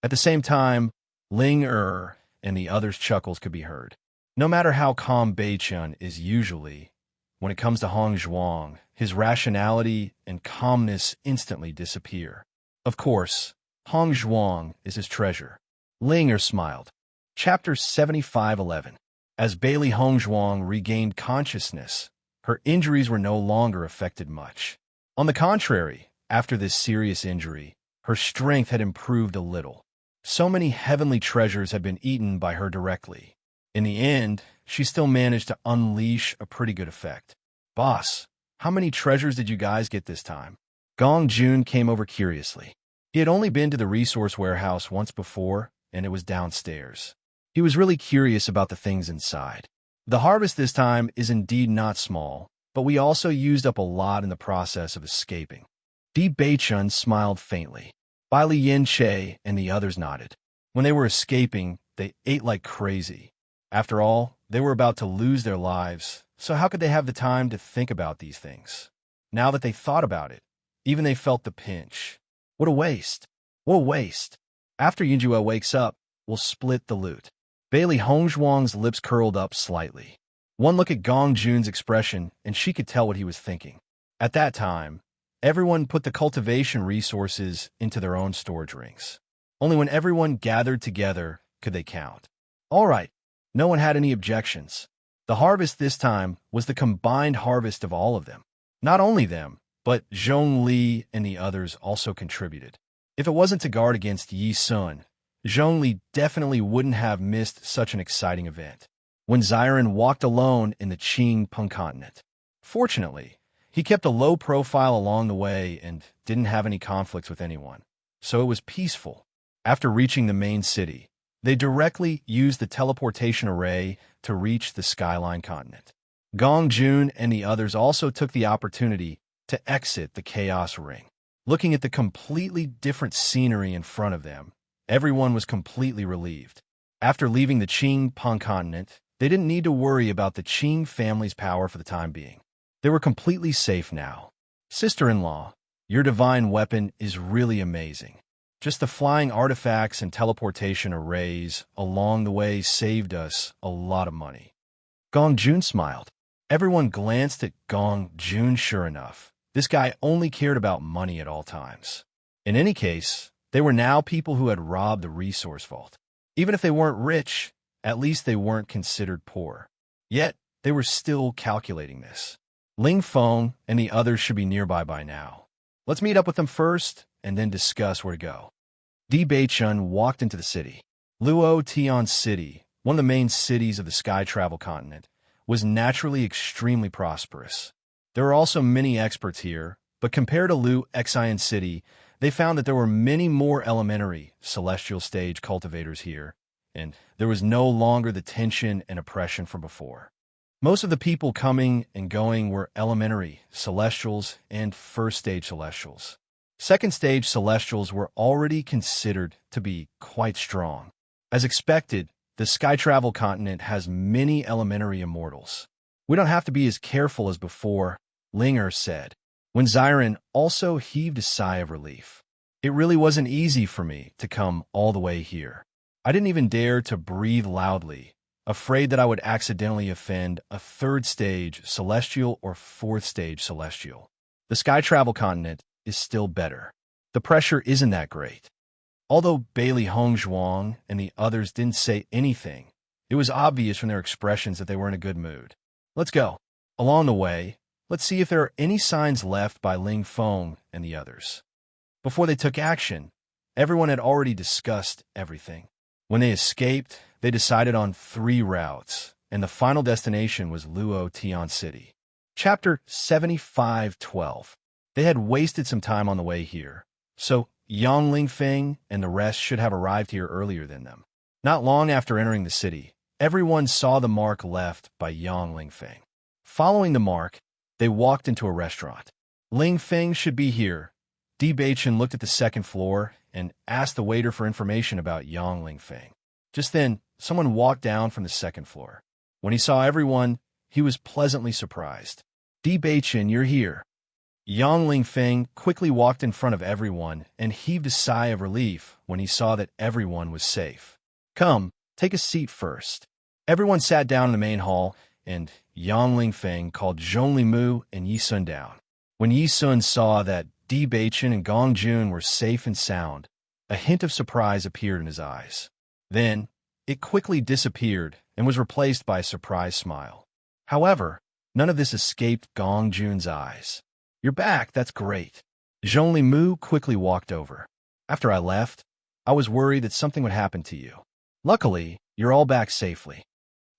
At the same time, Ling and the others' chuckles could be heard. No matter how calm Bei-chun is usually, when it comes to Hongzhuang, his rationality and calmness instantly disappear. Of course, Hongzhuang is his treasure. Ling smiled. Chapter 75:11. As Bailey Hongzhuang regained consciousness, her injuries were no longer affected much. On the contrary, after this serious injury, her strength had improved a little. So many heavenly treasures had been eaten by her directly. In the end, she still managed to unleash a pretty good effect. Boss, how many treasures did you guys get this time? Gong Jun came over curiously. He had only been to the resource warehouse once before, and it was downstairs. He was really curious about the things inside. The harvest this time is indeed not small, but we also used up a lot in the process of escaping. Di Bei-chun smiled faintly. Bai Li Yin-che and the others nodded. When they were escaping, they ate like crazy. After all, they were about to lose their lives, so how could they have the time to think about these things? Now that they thought about it, even they felt the pinch. What a waste. What a waste. After Yunjue wakes up, we'll split the loot. Bailey Hongzhuang's lips curled up slightly. One look at Gong Jun's expression, and she could tell what he was thinking. At that time, everyone put the cultivation resources into their own storage rings. Only when everyone gathered together could they count. All right, no one had any objections. The harvest this time was the combined harvest of all of them. Not only them, but Zhong Li and the others also contributed. If it wasn't to guard against Yi Sun, Zhong Li definitely wouldn't have missed such an exciting event. When Ziren walked alone in the Qing Peng continent. Fortunately, he kept a low profile along the way and didn't have any conflicts with anyone, so it was peaceful. After reaching the main city, they directly used the teleportation array to reach the Skyline continent. Gong Jun and the others also took the opportunity to exit the Chaos Ring. Looking at the completely different scenery in front of them, everyone was completely relieved. After leaving the Qing Peng continent, they didn't need to worry about the Qing family's power for the time being. They were completely safe now. Sister-in-law, your divine weapon is really amazing. Just the flying artifacts and teleportation arrays along the way saved us a lot of money. Gong Jun smiled. Everyone glanced at Gong Jun. Sure enough, this guy only cared about money at all times. In any case, they were now people who had robbed the resource vault. Even if they weren't rich, at least they weren't considered poor. Yet, they were still calculating this. Ling Feng and the others should be nearby by now. Let's meet up with them first, and then discuss where to go. Di Bei-chun walked into the city. Luo Tian City, one of the main cities of the Sky Travel continent, was naturally extremely prosperous. There were also many experts here, but compared to Lu Xian City, they found that there were many more elementary, celestial stage cultivators here, and there was no longer the tension and oppression from before. Most of the people coming and going were elementary, celestials, and first-stage celestials. Second-stage celestials were already considered to be quite strong. As expected, the Sky Travel continent has many elementary immortals. We don't have to be as careful as before, Linger said. When Ziren also heaved a sigh of relief. It really wasn't easy for me to come all the way here. I didn't even dare to breathe loudly, afraid that I would accidentally offend a third-stage celestial or fourth-stage celestial. The Sky Travel continent is still better. The pressure isn't that great. Although Bailey Hongzhuang and the others didn't say anything, it was obvious from their expressions that they were in a good mood. Let's go. Along the way, let's see if there are any signs left by Ling Feng and the others. Before they took action, everyone had already discussed everything. When they escaped, they decided on 3 routes, and the final destination was Luo Tian City. Chapter 75:12. They had wasted some time on the way here, so Yang Lingfeng and the rest should have arrived here earlier than them. Not long after entering the city, everyone saw the mark left by Yang Lingfeng. Following the mark, They walked into a restaurant. Ling Feng should be here. Di Baichen looked at the second floor and asked the waiter for information about Yang Ling Feng. Just then, someone walked down from the second floor. When he saw everyone, he was pleasantly surprised. Di Baichen, you're here. Yang Ling Feng quickly walked in front of everyone and heaved a sigh of relief when he saw that everyone was safe. Come, take a seat first. Everyone sat down in the main hall, and Yang Ling Feng called Zhongli Mu and Yi Sun down. When Yi Sun saw that Di Baichen and Gong Jun were safe and sound, a hint of surprise appeared in his eyes. Then, it quickly disappeared and was replaced by a surprised smile. However, none of this escaped Gong Jun's eyes. You're back, that's great. Zhongli Mu quickly walked over. After I left, I was worried that something would happen to you. Luckily, you're all back safely.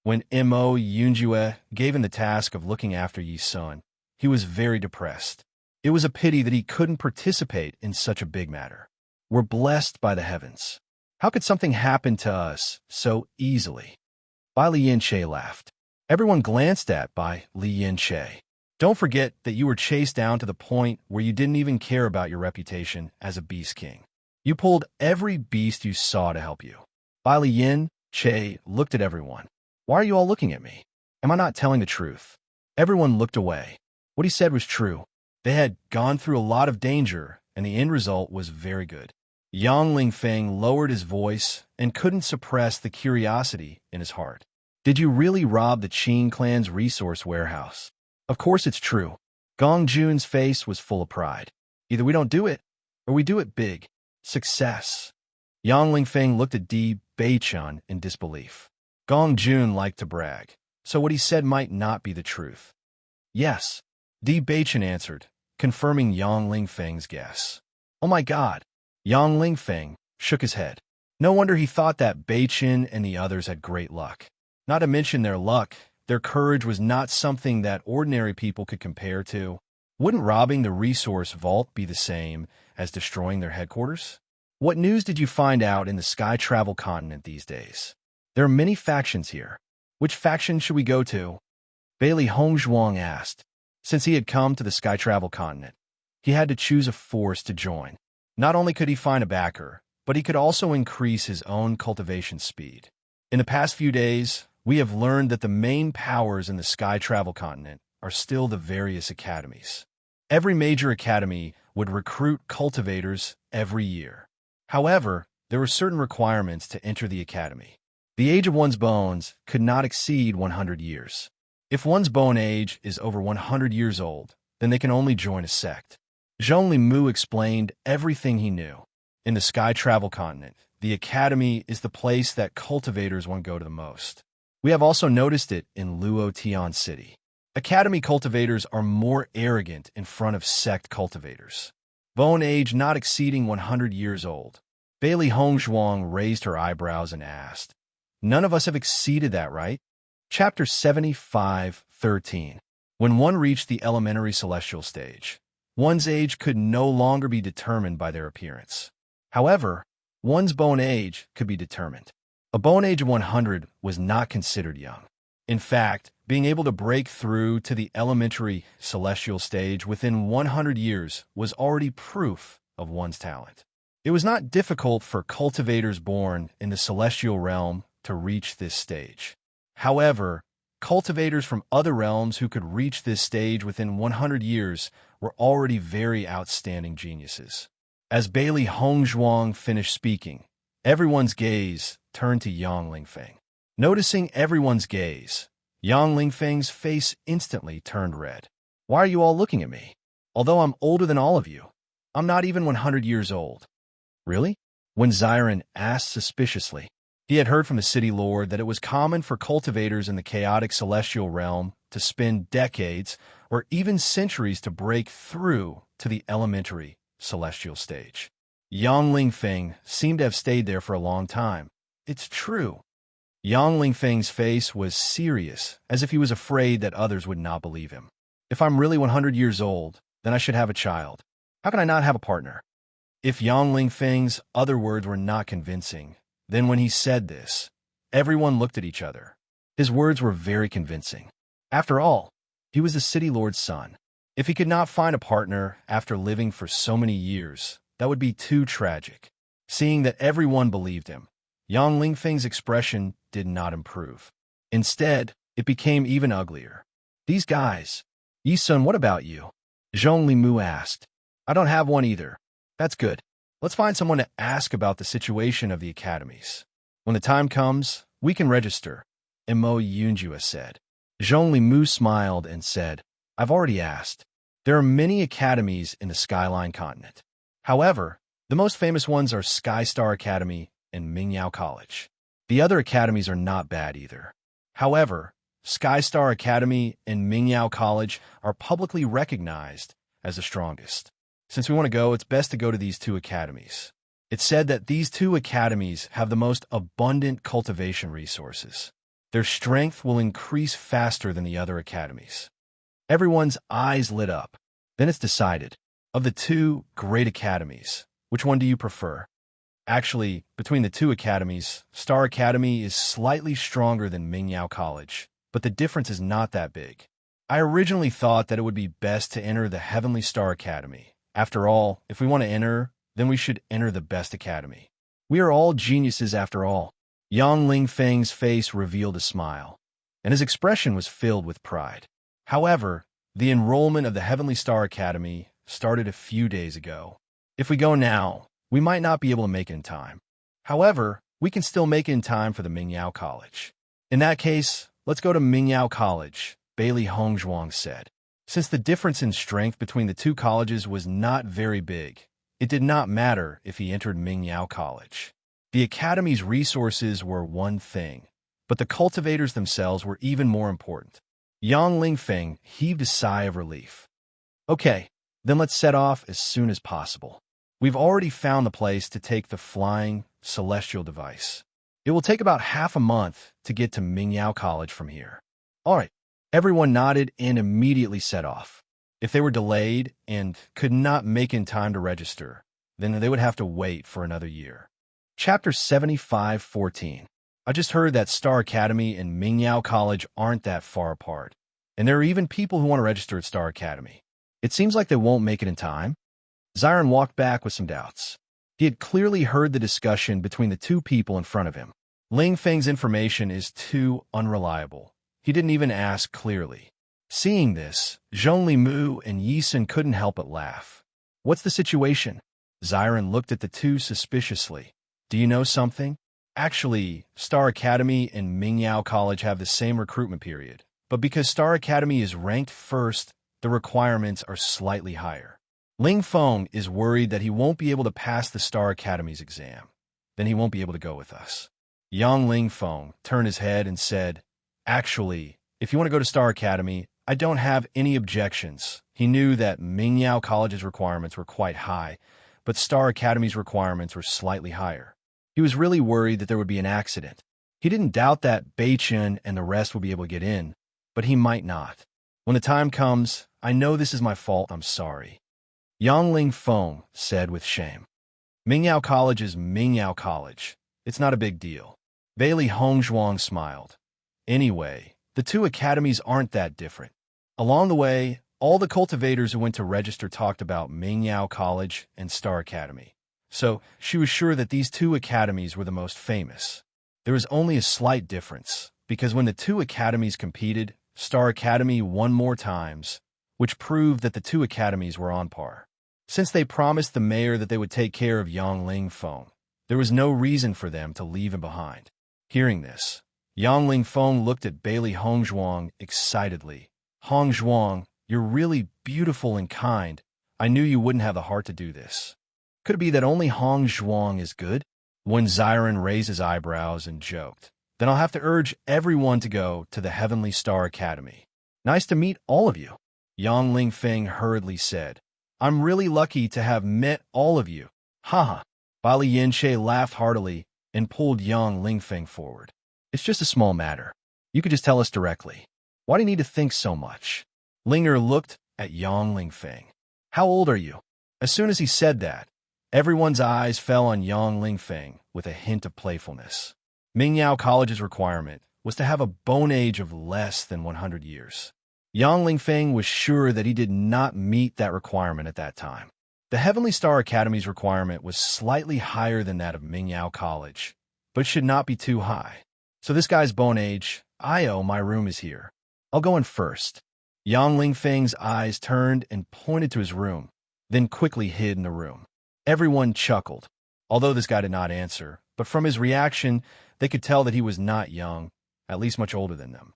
When Mo Yunjue gave him the task of looking after Yi Sun, he was very depressed. It was a pity that he couldn't participate in such a big matter. We're blessed by the heavens. How could something happen to us so easily? Bai Lianche laughed. Everyone glanced at Bai Lianche. Don't forget that you were chased down to the point where you didn't even care about your reputation as a beast king. You pulled every beast you saw to help you. Bai Lianche looked at everyone. Why are you all looking at me? Am I not telling the truth? Everyone looked away. What he said was true. They had gone through a lot of danger, and the end result was very good. Yang Ling Feng lowered his voice and couldn't suppress the curiosity in his heart. Did you really rob the Qing clan's resource warehouse? Of course it's true. Gong Jun's face was full of pride. Either we don't do it, or we do it big. Success. Yang Ling Feng looked at Di Baichen in disbelief. Gong Jun liked to brag, so what he said might not be the truth. Yes, Di Baichen answered, confirming Yang Ling Feng's guess. Oh my God. Yang Ling Feng shook his head. No wonder he thought that Baichen and the others had great luck. Not to mention their luck, their courage was not something that ordinary people could compare to. Wouldn't robbing the resource vault be the same as destroying their headquarters? What news did you find out in the Sky Travel continent these days? There are many factions here. Which faction should we go to? Bailey Hongzhuang asked. Since he had come to the Sky Travel continent, he had to choose a force to join. Not only could he find a backer, but he could also increase his own cultivation speed. In the past few days, we have learned that the main powers in the Sky Travel continent are still the various academies. Every major academy would recruit cultivators every year. However, there were certain requirements to enter the academy. The age of one's bones could not exceed 100 years. If one's bone age is over 100 years old, then they can only join a sect. Zhongli Mu explained everything he knew. In the Sky Travel continent, the academy is the place that cultivators want to go to the most. We have also noticed it in Luo Tian City. Academy cultivators are more arrogant in front of sect cultivators. Bone age not exceeding 100 years old. Bailey Hongzhuang raised her eyebrows and asked, None of us have exceeded that, right? Chapter 75:13. When one reached the elementary celestial stage, one's age could no longer be determined by their appearance. However, one's bone age could be determined. A bone age of 100 was not considered young. In fact, being able to break through to the elementary celestial stage within 100 years was already proof of one's talent. It was not difficult for cultivators born in the celestial realm to reach this stage. However, cultivators from other realms who could reach this stage within 100 years were already very outstanding geniuses. As Bailey Hongzhuang finished speaking, everyone's gaze turned to Yang Ling Feng. Noticing everyone's gaze, Yang Ling Feng's face instantly turned red. Why are you all looking at me? Although I'm older than all of you, I'm not even 100 years old. Really? When Xiren asked suspiciously. He had heard from the city lord that it was common for cultivators in the chaotic celestial realm to spend decades or even centuries to break through to the elementary celestial stage. Yang Ling Feng seemed to have stayed there for a long time. It's true. Yang Ling Feng's face was serious, as if he was afraid that others would not believe him. If I'm really 100 years old, then I should have a child. How can I not have a partner? If Yang Ling Feng's other words were not convincing, then when he said this, everyone looked at each other. His words were very convincing. After all, He was the city lord's son. If he could not find a partner after living for so many years, that would be too tragic. Seeing that everyone believed him, Yang Lingfeng's expression did not improve. Instead, it became even uglier. These guys. Yi-sun, what about you? Zhong Limu asked. I don't have one either. That's good. Let's find someone to ask about the situation of the academies. When the time comes, we can register, Mo Yunjua said. Zhong Limu smiled and said, I've already asked. There are many academies in the Skyline continent. However, the most famous ones are Sky Star Academy and Mingyao College. The other academies are not bad either. However, Sky Star Academy and Mingyao College are publicly recognized as the strongest. Since we want to go, it's best to go to these two academies. It's said that these two academies have the most abundant cultivation resources. Their strength will increase faster than the other academies. Everyone's eyes lit up. Then it's decided. Of the two great academies, which one do you prefer? Actually, between the two academies, Star Academy is slightly stronger than Mingyao College, but the difference is not that big. I originally thought that it would be best to enter the Heavenly Star Academy. After all, if we want to enter, then we should enter the best academy. We are all geniuses after all. Yang Lingfeng's face revealed a smile, and his expression was filled with pride. However, the enrollment of the Heavenly Star Academy started a few days ago. If we go now, we might not be able to make it in time. However, we can still make it in time for the Mingyao College. In that case, let's go to Mingyao College, Bailey Hongzhuang said. Since the difference in strength between the two colleges was not very big, it did not matter if he entered Mingyao College. The academy's resources were one thing, but the cultivators themselves were even more important. Yang Lingfeng heaved a sigh of relief. Okay, then let's set off as soon as possible. We've already found the place to take the flying celestial device. It will take about half a month to get to Mingyao College from here. All right, everyone nodded and immediately set off. If they were delayed and could not make in time to register, then they would have to wait for another year. Chapter 75:14. I just heard that Star Academy and Mingyao College aren't that far apart, and there are even people who want to register at Star Academy. It seems like they won't make it in time. Zion walked back with some doubts. He had clearly heard the discussion between the two people in front of him. Ling Feng's information is too unreliable. He didn't even ask clearly. Seeing this, Zhong Limu and Yi-sun couldn't help but laugh. What's the situation? Zion looked at the two suspiciously. Do you know something? Actually, Star Academy and Mingyao College have the same recruitment period, but because Star Academy is ranked first, the requirements are slightly higher. Ling Feng is worried that he won't be able to pass the Star Academy's exam. Then he won't be able to go with us. Yang Ling Feng turned his head and said, Actually, if you want to go to Star Academy, I don't have any objections. He knew that Mingyao College's requirements were quite high, but Star Academy's requirements were slightly higher. He was really worried that there would be an accident. He didn't doubt that Bei-chen and the rest would be able to get in, but he might not. When the time comes, I know this is my fault, I'm sorry. Yang Ling Feng said with shame. Mingyao College is Mingyao College. It's not a big deal. Bailey Hongzhuang smiled. Anyway, the two academies aren't that different. Along the way, all the cultivators who went to register talked about Mingyao College and Star Academy. So she was sure that these two academies were the most famous. There was only a slight difference, because when the two academies competed, Star Academy won more times, which proved that the two academies were on par. Since they promised the mayor that they would take care of Yang Ling Feng, there was no reason for them to leave him behind. Hearing this, Yang Ling Feng looked at Bailey Hongzhuang excitedly. Hongzhuang, you're really beautiful and kind. I knew you wouldn't have the heart to do this. Could it be that only Hongzhuang is good? When Zion raised his eyebrows and joked, then I'll have to urge everyone to go to the Heavenly Star Academy. Nice to meet all of you, Yang Lingfeng hurriedly said. I'm really lucky to have met all of you. Haha. Bali Yinshe laughed heartily and pulled Yang Lingfeng forward. It's just a small matter. You could just tell us directly. Why do you need to think so much? Linger looked at Yang Lingfeng. How old are you? As soon as he said that, everyone's eyes fell on Yang Lingfeng with a hint of playfulness. Mingyao College's requirement was to have a bone age of less than 100 years. Yang Lingfeng was sure that he did not meet that requirement at that time. The Heavenly Star Academy's requirement was slightly higher than that of Mingyao College, but should not be too high. So this guy's bone age, my room is here. I'll go in first. Yang Lingfeng's eyes turned and pointed to his room, then quickly hid in the room. Everyone chuckled, although this guy did not answer, but from his reaction, they could tell that he was not young, at least much older than them.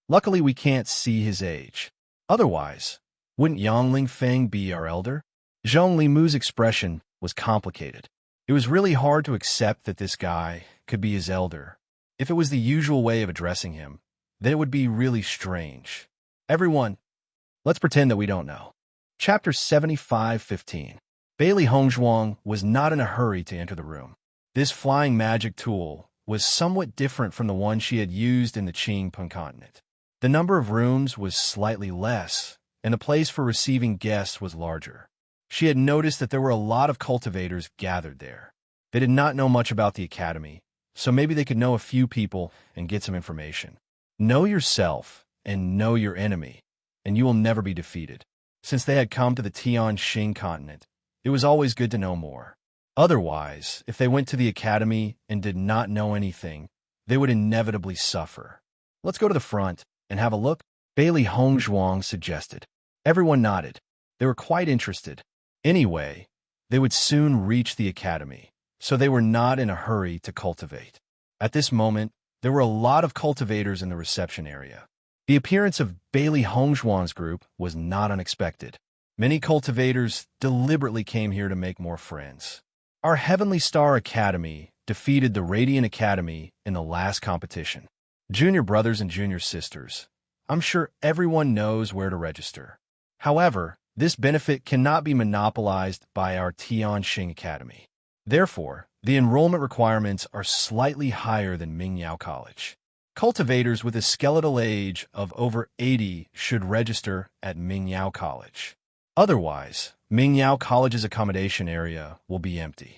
Luckily, we can't see his age. Otherwise, wouldn't Yang Lingfeng be our elder? Zhong Limu's expression was complicated. It was really hard to accept that this guy could be his elder. If it was the usual way of addressing him, then it would be really strange. Everyone, let's pretend that we don't know. Chapter 75:15. Bailey Hongzhuang was not in a hurry to enter the room. This flying magic tool was somewhat different from the one she had used in the Qing continent. The number of rooms was slightly less, and the place for receiving guests was larger. She had noticed that there were a lot of cultivators gathered there. They did not know much about the academy, so maybe they could know a few people and get some information. Know yourself and know your enemy, and you will never be defeated. Since they had come to the Tianxing continent, it was always good to know more. Otherwise, if they went to the academy and did not know anything, they would inevitably suffer. Let's go to the front and have a look, Bailey Hongzhuang suggested. Everyone nodded. They were quite interested. Anyway, they would soon reach the academy, so they were not in a hurry to cultivate. At this moment, there were a lot of cultivators in the reception area. The appearance of Bailey Hongzhuang's group was not unexpected. Many cultivators deliberately came here to make more friends. Our Heavenly Star Academy defeated the Radiant Academy in the last competition. Junior brothers and junior sisters, I'm sure everyone knows where to register. However, this benefit cannot be monopolized by our Tianxing Academy. Therefore, the enrollment requirements are slightly higher than Mingyao College. Cultivators with a skeletal age of over 80 should register at Mingyao College. Otherwise, Mingyao College's accommodation area will be empty.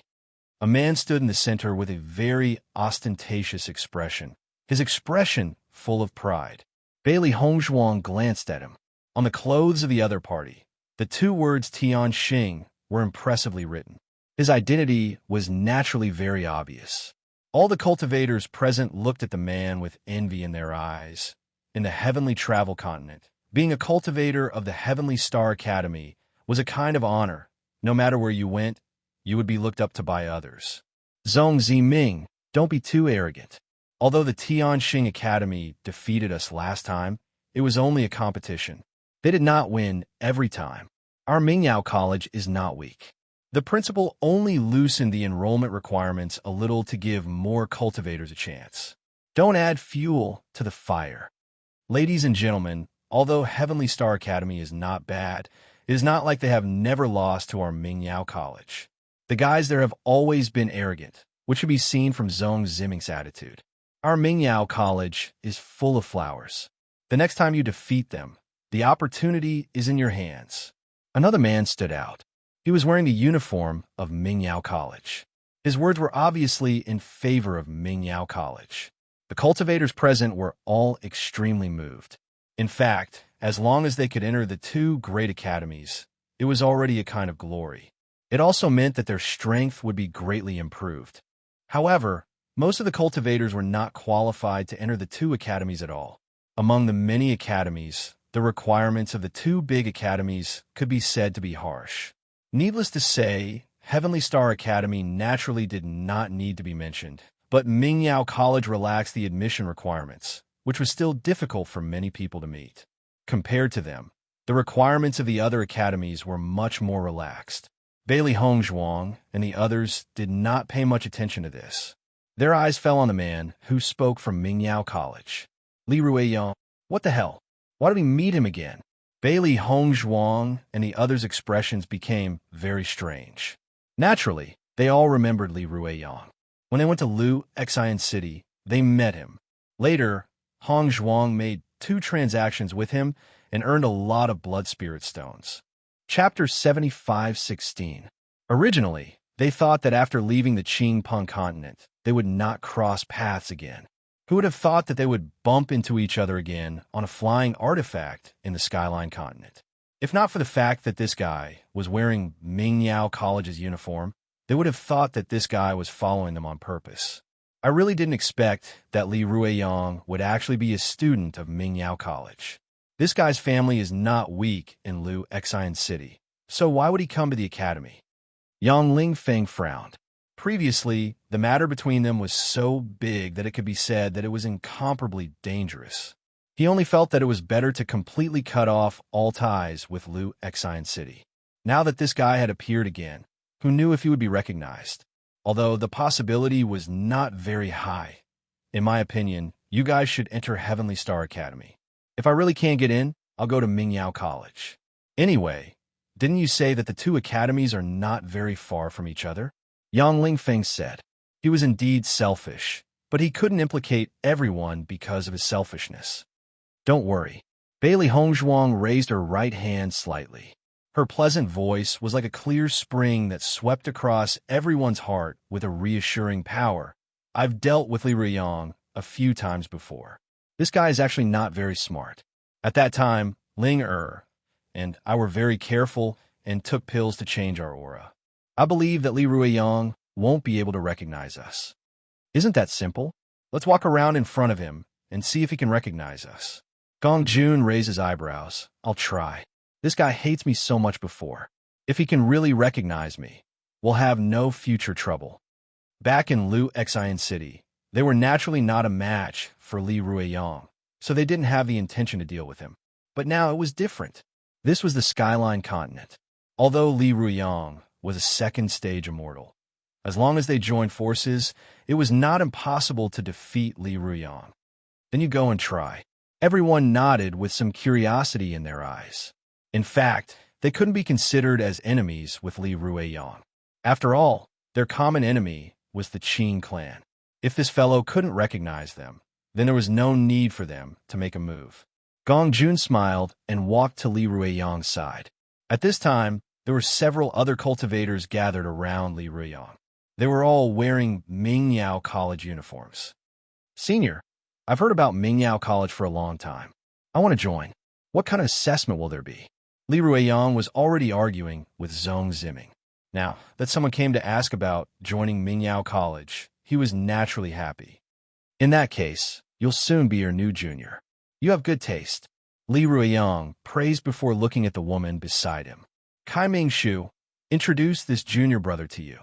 A man stood in the center with a very ostentatious expression, his expression full of pride. Bailey Hongzhuang glanced at him. On the clothes of the other party, the two words Tianxing were impressively written. His identity was naturally very obvious. All the cultivators present looked at the man with envy in their eyes. In the heavenly travel continent, being a cultivator of the Heavenly Star Academy was a kind of honor. No matter where you went, you would be looked up to by others. Zhong Ziming, don't be too arrogant. Although the Tianxing Academy defeated us last time, it was only a competition. They did not win every time. Our Mingyao College is not weak. The principal only loosened the enrollment requirements a little to give more cultivators a chance. Don't add fuel to the fire. Ladies and gentlemen, although Heavenly Star Academy is not bad, it is not like they have never lost to our Mingyao College. The guys there have always been arrogant, which should be seen from Zhong Ziming's attitude. Our Mingyao College is full of flowers. The next time you defeat them, the opportunity is in your hands. Another man stood out. He was wearing the uniform of Mingyao College. His words were obviously in favor of Mingyao College. The cultivators present were all extremely moved. In fact, as long as they could enter the two great academies, it was already a kind of glory. It also meant that their strength would be greatly improved. However, most of the cultivators were not qualified to enter the two academies at all. Among the many academies, the requirements of the two big academies could be said to be harsh. Needless to say, Heavenly Star Academy naturally did not need to be mentioned, but Mingyao College relaxed the admission requirements, which was still difficult for many people to meet. Compared to them, the requirements of the other academies were much more relaxed. Bailey Hongzhuang and the others did not pay much attention to this. Their eyes fell on the man who spoke from Mingyao College. Li Ruiyang, what the hell? Why did we meet him again? Bailey Hongzhuang and the others' expressions became very strange. Naturally, they all remembered Li Ruiyang. When they went to Lu Xian City, they met him. Later, Hongzhuang made 2 transactions with him and earned a lot of blood spirit stones. Chapter 75:16. Originally, they thought that after leaving the Qing continent, they would not cross paths again. Who would have thought that they would bump into each other again on a flying artifact in the Skyline continent? If not for the fact that this guy was wearing Mingyao College's uniform, they would have thought that this guy was following them on purpose. I really didn't expect that Li Ruiyang would actually be a student of Mingyao College. This guy's family is not weak in Lu Xian City, so why would he come to the academy? Yang Lingfeng frowned. Previously, the matter between them was so big that it could be said that it was incomparably dangerous. He only felt that it was better to completely cut off all ties with Lu Xian City. Now that this guy had appeared again, who knew if he would be recognized? Although the possibility was not very high. In my opinion, you guys should enter Heavenly Star Academy. If I really can't get in, I'll go to Mingyao College. Anyway, didn't you say that the two academies are not very far from each other? Yang Lingfeng said. He was indeed selfish, but he couldn't implicate everyone because of his selfishness. Don't worry. Bailey Hongzhuang raised her right hand slightly. Her pleasant voice was like a clear spring that swept across everyone's heart with a reassuring power. I've dealt with Li Ruiyang a few times before. This guy is actually not very smart. At that time, Ling and I were very careful and took pills to change our aura. I believe that Li Ruiyang won't be able to recognize us. Isn't that simple? Let's walk around in front of him and see if he can recognize us. Gong Jun raised his eyebrows. I'll try. This guy hates me so much before. If he can really recognize me, we'll have no future trouble. Back in Lu Xian City, they were naturally not a match for Li Ruiyang, so they didn't have the intention to deal with him. But now it was different. This was the Skyline continent. Although Li Ruiyang was a second-stage immortal, as long as they joined forces, it was not impossible to defeat Li Ruiyang. Then you go and try. Everyone nodded with some curiosity in their eyes. In fact, they couldn't be considered as enemies with Li Ruiyang. After all, their common enemy was the Qin clan. If this fellow couldn't recognize them, then there was no need for them to make a move. Gong Jun smiled and walked to Li Ruiyang's side. At this time, there were several other cultivators gathered around Li Ruiyang. They were all wearing Mingyao College uniforms. Senior, I've heard about Mingyao College for a long time. I want to join. What kind of assessment will there be? Li Ruiyang was already arguing with Zhong Ziming. Now that someone came to ask about joining Mingyao College, he was naturally happy. In that case, you'll soon be your new junior. You have good taste. Li Ruiyang praised before looking at the woman beside him. Kai Mingshu, introduce this junior brother to you.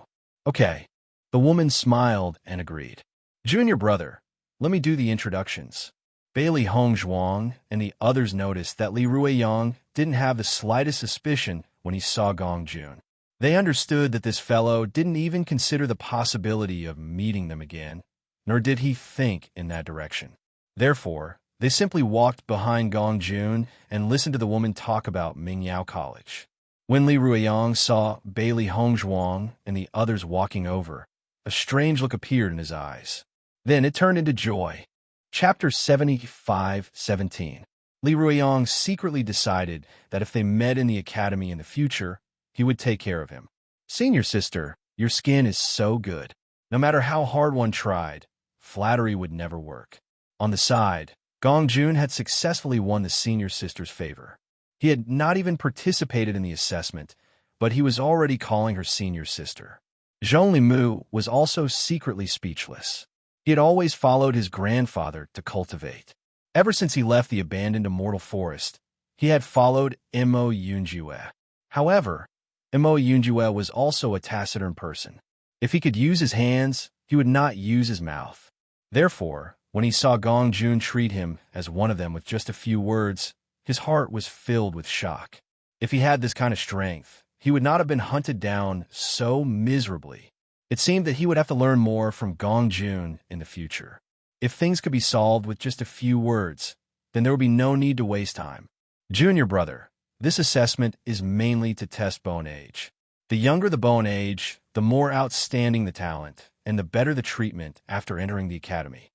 Okay. The woman smiled and agreed. Junior brother, let me do the introductions. Bailey Hongzhuang and the others noticed that Li Ruiyang didn't have the slightest suspicion when he saw Gong Jun. They understood that this fellow didn't even consider the possibility of meeting them again, nor did he think in that direction. Therefore, they simply walked behind Gong Jun and listened to the woman talk about Mingyao College. When Li Ruiyang saw Bailey Hongzhuang and the others walking over, a strange look appeared in his eyes. Then it turned into joy. Chapter 75-17. Li Ruiyang secretly decided that if they met in the academy in the future, he would take care of him. Senior sister, your skin is so good. No matter how hard one tried, flattery would never work. On the side, Gong Jun had successfully won the senior sister's favor. He had not even participated in the assessment, but he was already calling her senior sister. Zhong Limu was also secretly speechless. He had always followed his grandfather to cultivate. Ever since he left the abandoned immortal forest, he had followed Mo Yunjue. However, Mo Yunjue was also a taciturn person. If he could use his hands, he would not use his mouth. Therefore, when he saw Gong Jun treat him as one of them with just a few words, his heart was filled with shock. If he had this kind of strength, he would not have been hunted down so miserably. It seemed that he would have to learn more from Gong Jun in the future. If things could be solved with just a few words, then there would be no need to waste time. Junior brother, this assessment is mainly to test bone age. The younger the bone age, the more outstanding the talent, and the better the treatment after entering the academy.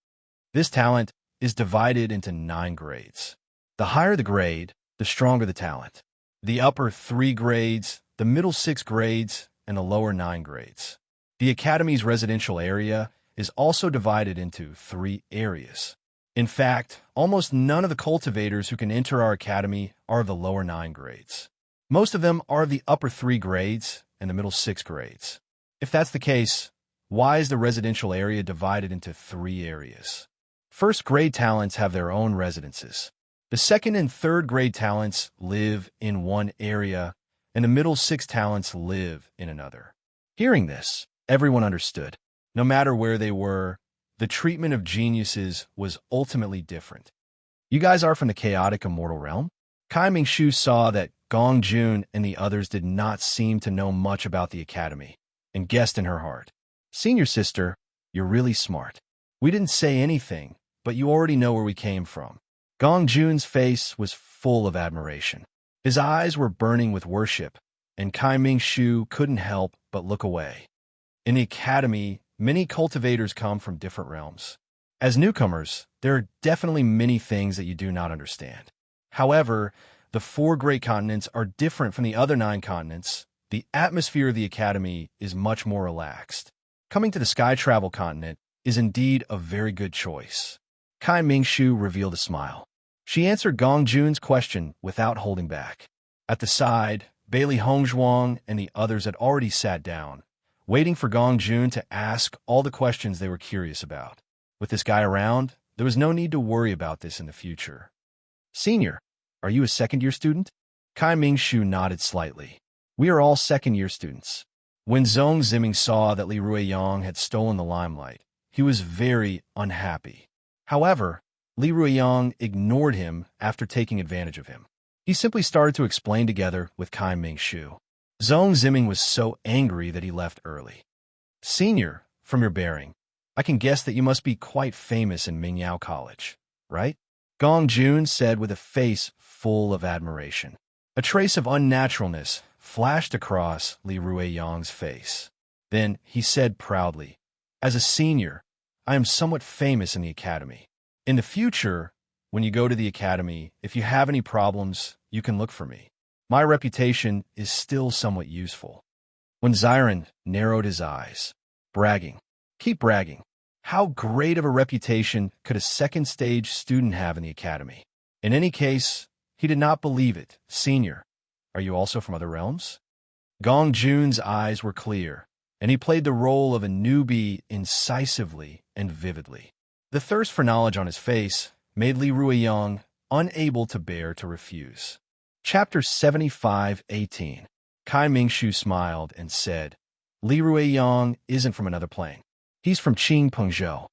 This talent is divided into 9 grades. The higher the grade, the stronger the talent. The upper 3 grades, the middle 6 grades, and the lower 9 grades. The academy's residential area is also divided into 3 areas. In fact, almost none of the cultivators who can enter our academy are of the lower 9 grades. Most of them are of the upper 3 grades and the middle 6 grades. If that's the case, why is the residential area divided into 3 areas? First grade talents have their own residences. The second and third grade talents live in one area, and the middle 6 talents live in another. Hearing this, everyone understood. No matter where they were, the treatment of geniuses was ultimately different. You guys are from the chaotic immortal realm? Kai Mingshu saw that Gong Jun and the others did not seem to know much about the academy, and guessed in her heart, "Senior sister, you're really smart. We didn't say anything, but you already know where we came from." Gong Jun's face was full of admiration. His eyes were burning with worship, and Kai Mingshu couldn't help but look away. In the academy, many cultivators come from different realms. As newcomers, there are definitely many things that you do not understand. However, the 4 great continents are different from the other 9 continents. The atmosphere of the academy is much more relaxed. Coming to the Sky Travel continent is indeed a very good choice. Kai Mingshu revealed a smile. She answered Gong Jun's question without holding back. At the side, Bailey Hongzhuang and the others had already sat down, waiting for Gong Jun to ask all the questions they were curious about. With this guy around, there was no need to worry about this in the future. "Senior, are you a second-year student?" Kai Mingshu nodded slightly. "We are all second-year students." When Zhong Ziming saw that Li Ruiyang had stolen the limelight, he was very unhappy. However, Li Ruiyang ignored him after taking advantage of him. He simply started to explain together with Kai Mingshu. Zhong Ziming was so angry that he left early. "Senior, from your bearing, I can guess that you must be quite famous in Mingyao College, right?" Gong Jun said with a face full of admiration. A trace of unnaturalness flashed across Li Ruiyang's face. Then he said proudly, "As a senior, I am somewhat famous in the academy. In the future, when you go to the academy, if you have any problems, you can look for me. My reputation is still somewhat useful." When Ziren narrowed his eyes, bragging, "Keep bragging. How great of a reputation could a second-stage student have in the academy?" In any case, he did not believe it. "Senior, are you also from other realms?" Gong Jun's eyes were clear, and he played the role of a newbie incisively and vividly. The thirst for knowledge on his face made Li Ruiyang unable to bear to refuse. Chapter 75:18. Kai Mingshu smiled and said, "Li Ruiyang isn't from another plane. He's from Qing Pengzhou."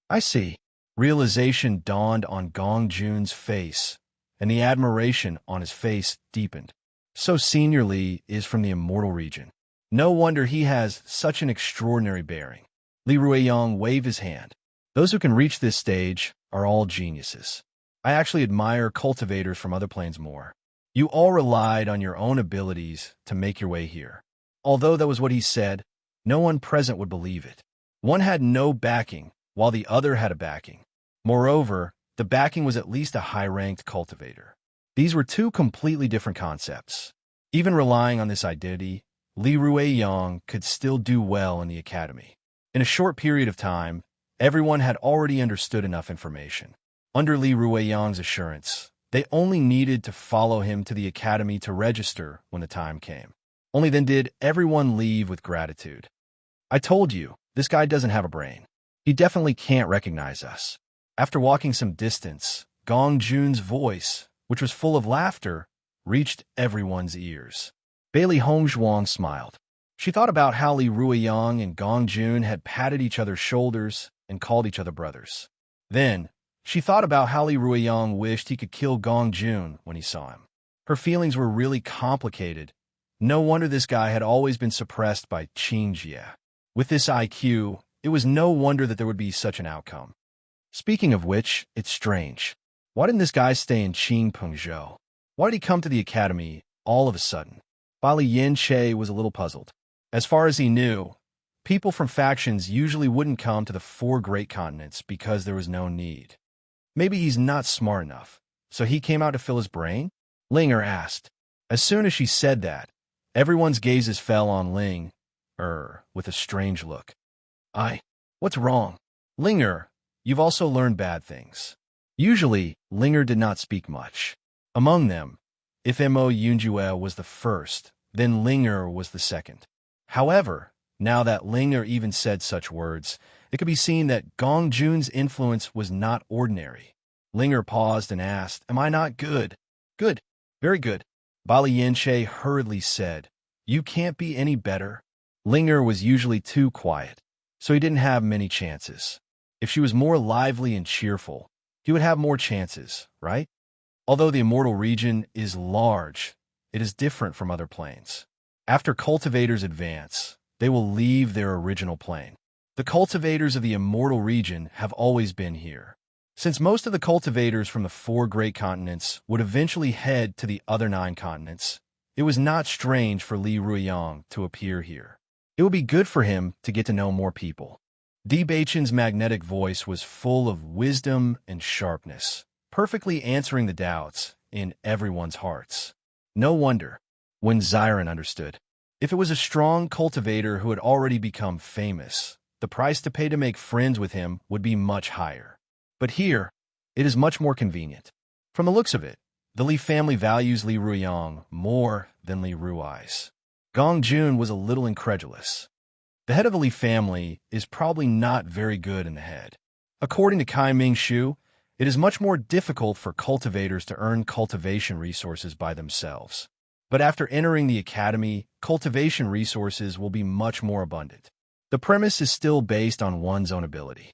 "I see." Realization dawned on Gong Jun's face, and the admiration on his face deepened. So Senior Li is from the immortal region. No wonder he has such an extraordinary bearing. Li Ruiyang waved his hand. "Those who can reach this stage are all geniuses. I actually admire cultivators from other planes more. You all relied on your own abilities to make your way here." Although that was what he said, no one present would believe it. One had no backing, while the other had a backing. Moreover, the backing was at least a high-ranked cultivator. These were 2 completely different concepts. Even relying on this identity, Li Ruiyang could still do well in the academy. In a short period of time, everyone had already understood enough information. Under Li Ruiyang's assurance, they only needed to follow him to the academy to register when the time came. Only then did everyone leave with gratitude. "I told you, this guy doesn't have a brain. He definitely can't recognize us." After walking some distance, Gong Jun's voice, which was full of laughter, reached everyone's ears. Bailey Hongzhuang smiled. She thought about how Li Ruiyang and Gong Jun had patted each other's shoulders and called each other brothers. Then, she thought about how Li Ruiyang wished he could kill Gong Jun when he saw him. Her feelings were really complicated. No wonder this guy had always been suppressed by Qing Jie. With this IQ, it was no wonder that there would be such an outcome. Speaking of which, it's strange. Why didn't this guy stay in Qing Pengzhou? Why did he come to the academy all of a sudden? Bali Yin Che was a little puzzled. As far as he knew, people from factions usually wouldn't come to the 4 great continents because there was no need. Maybe he's not smart enough, so he came out to fill his brain? Linger asked. As soon as she said that, everyone's gazes fell on Ling, with a strange look. What's wrong? Linger, you've also learned bad things. Usually, Linger did not speak much. Among them, if Mo Yunjue was the first, then Linger was the second. However, now that Linger even said such words, it could be seen that Gong Jun's influence was not ordinary. Linger paused and asked, "Am I not good?" "Good. Very good." Bali Yinshe hurriedly said, "You can't be any better." Linger was usually too quiet, so he didn't have many chances. If she was more lively and cheerful, he would have more chances, right? Although the immortal region is large, it is different from other planes. After cultivators advance, they will leave their original plane. The cultivators of the immortal region have always been here. Since most of the cultivators from the 4 great continents would eventually head to the other 9 continents, it was not strange for Li Ruiyang to appear here. It would be good for him to get to know more people. Di Beichen's magnetic voice was full of wisdom and sharpness, perfectly answering the doubts in everyone's hearts. No wonder, when Xiren understood. If it was a strong cultivator who had already become famous, the price to pay to make friends with him would be much higher. But here, it is much more convenient. From the looks of it, the Li family values Li Ruiyang more than Li Rui's. Gong Jun was a little incredulous. The head of the Li family is probably not very good in the head. According to Kai Ming Shu, it is much more difficult for cultivators to earn cultivation resources by themselves. But after entering the academy, cultivation resources will be much more abundant. The premise is still based on one's own ability.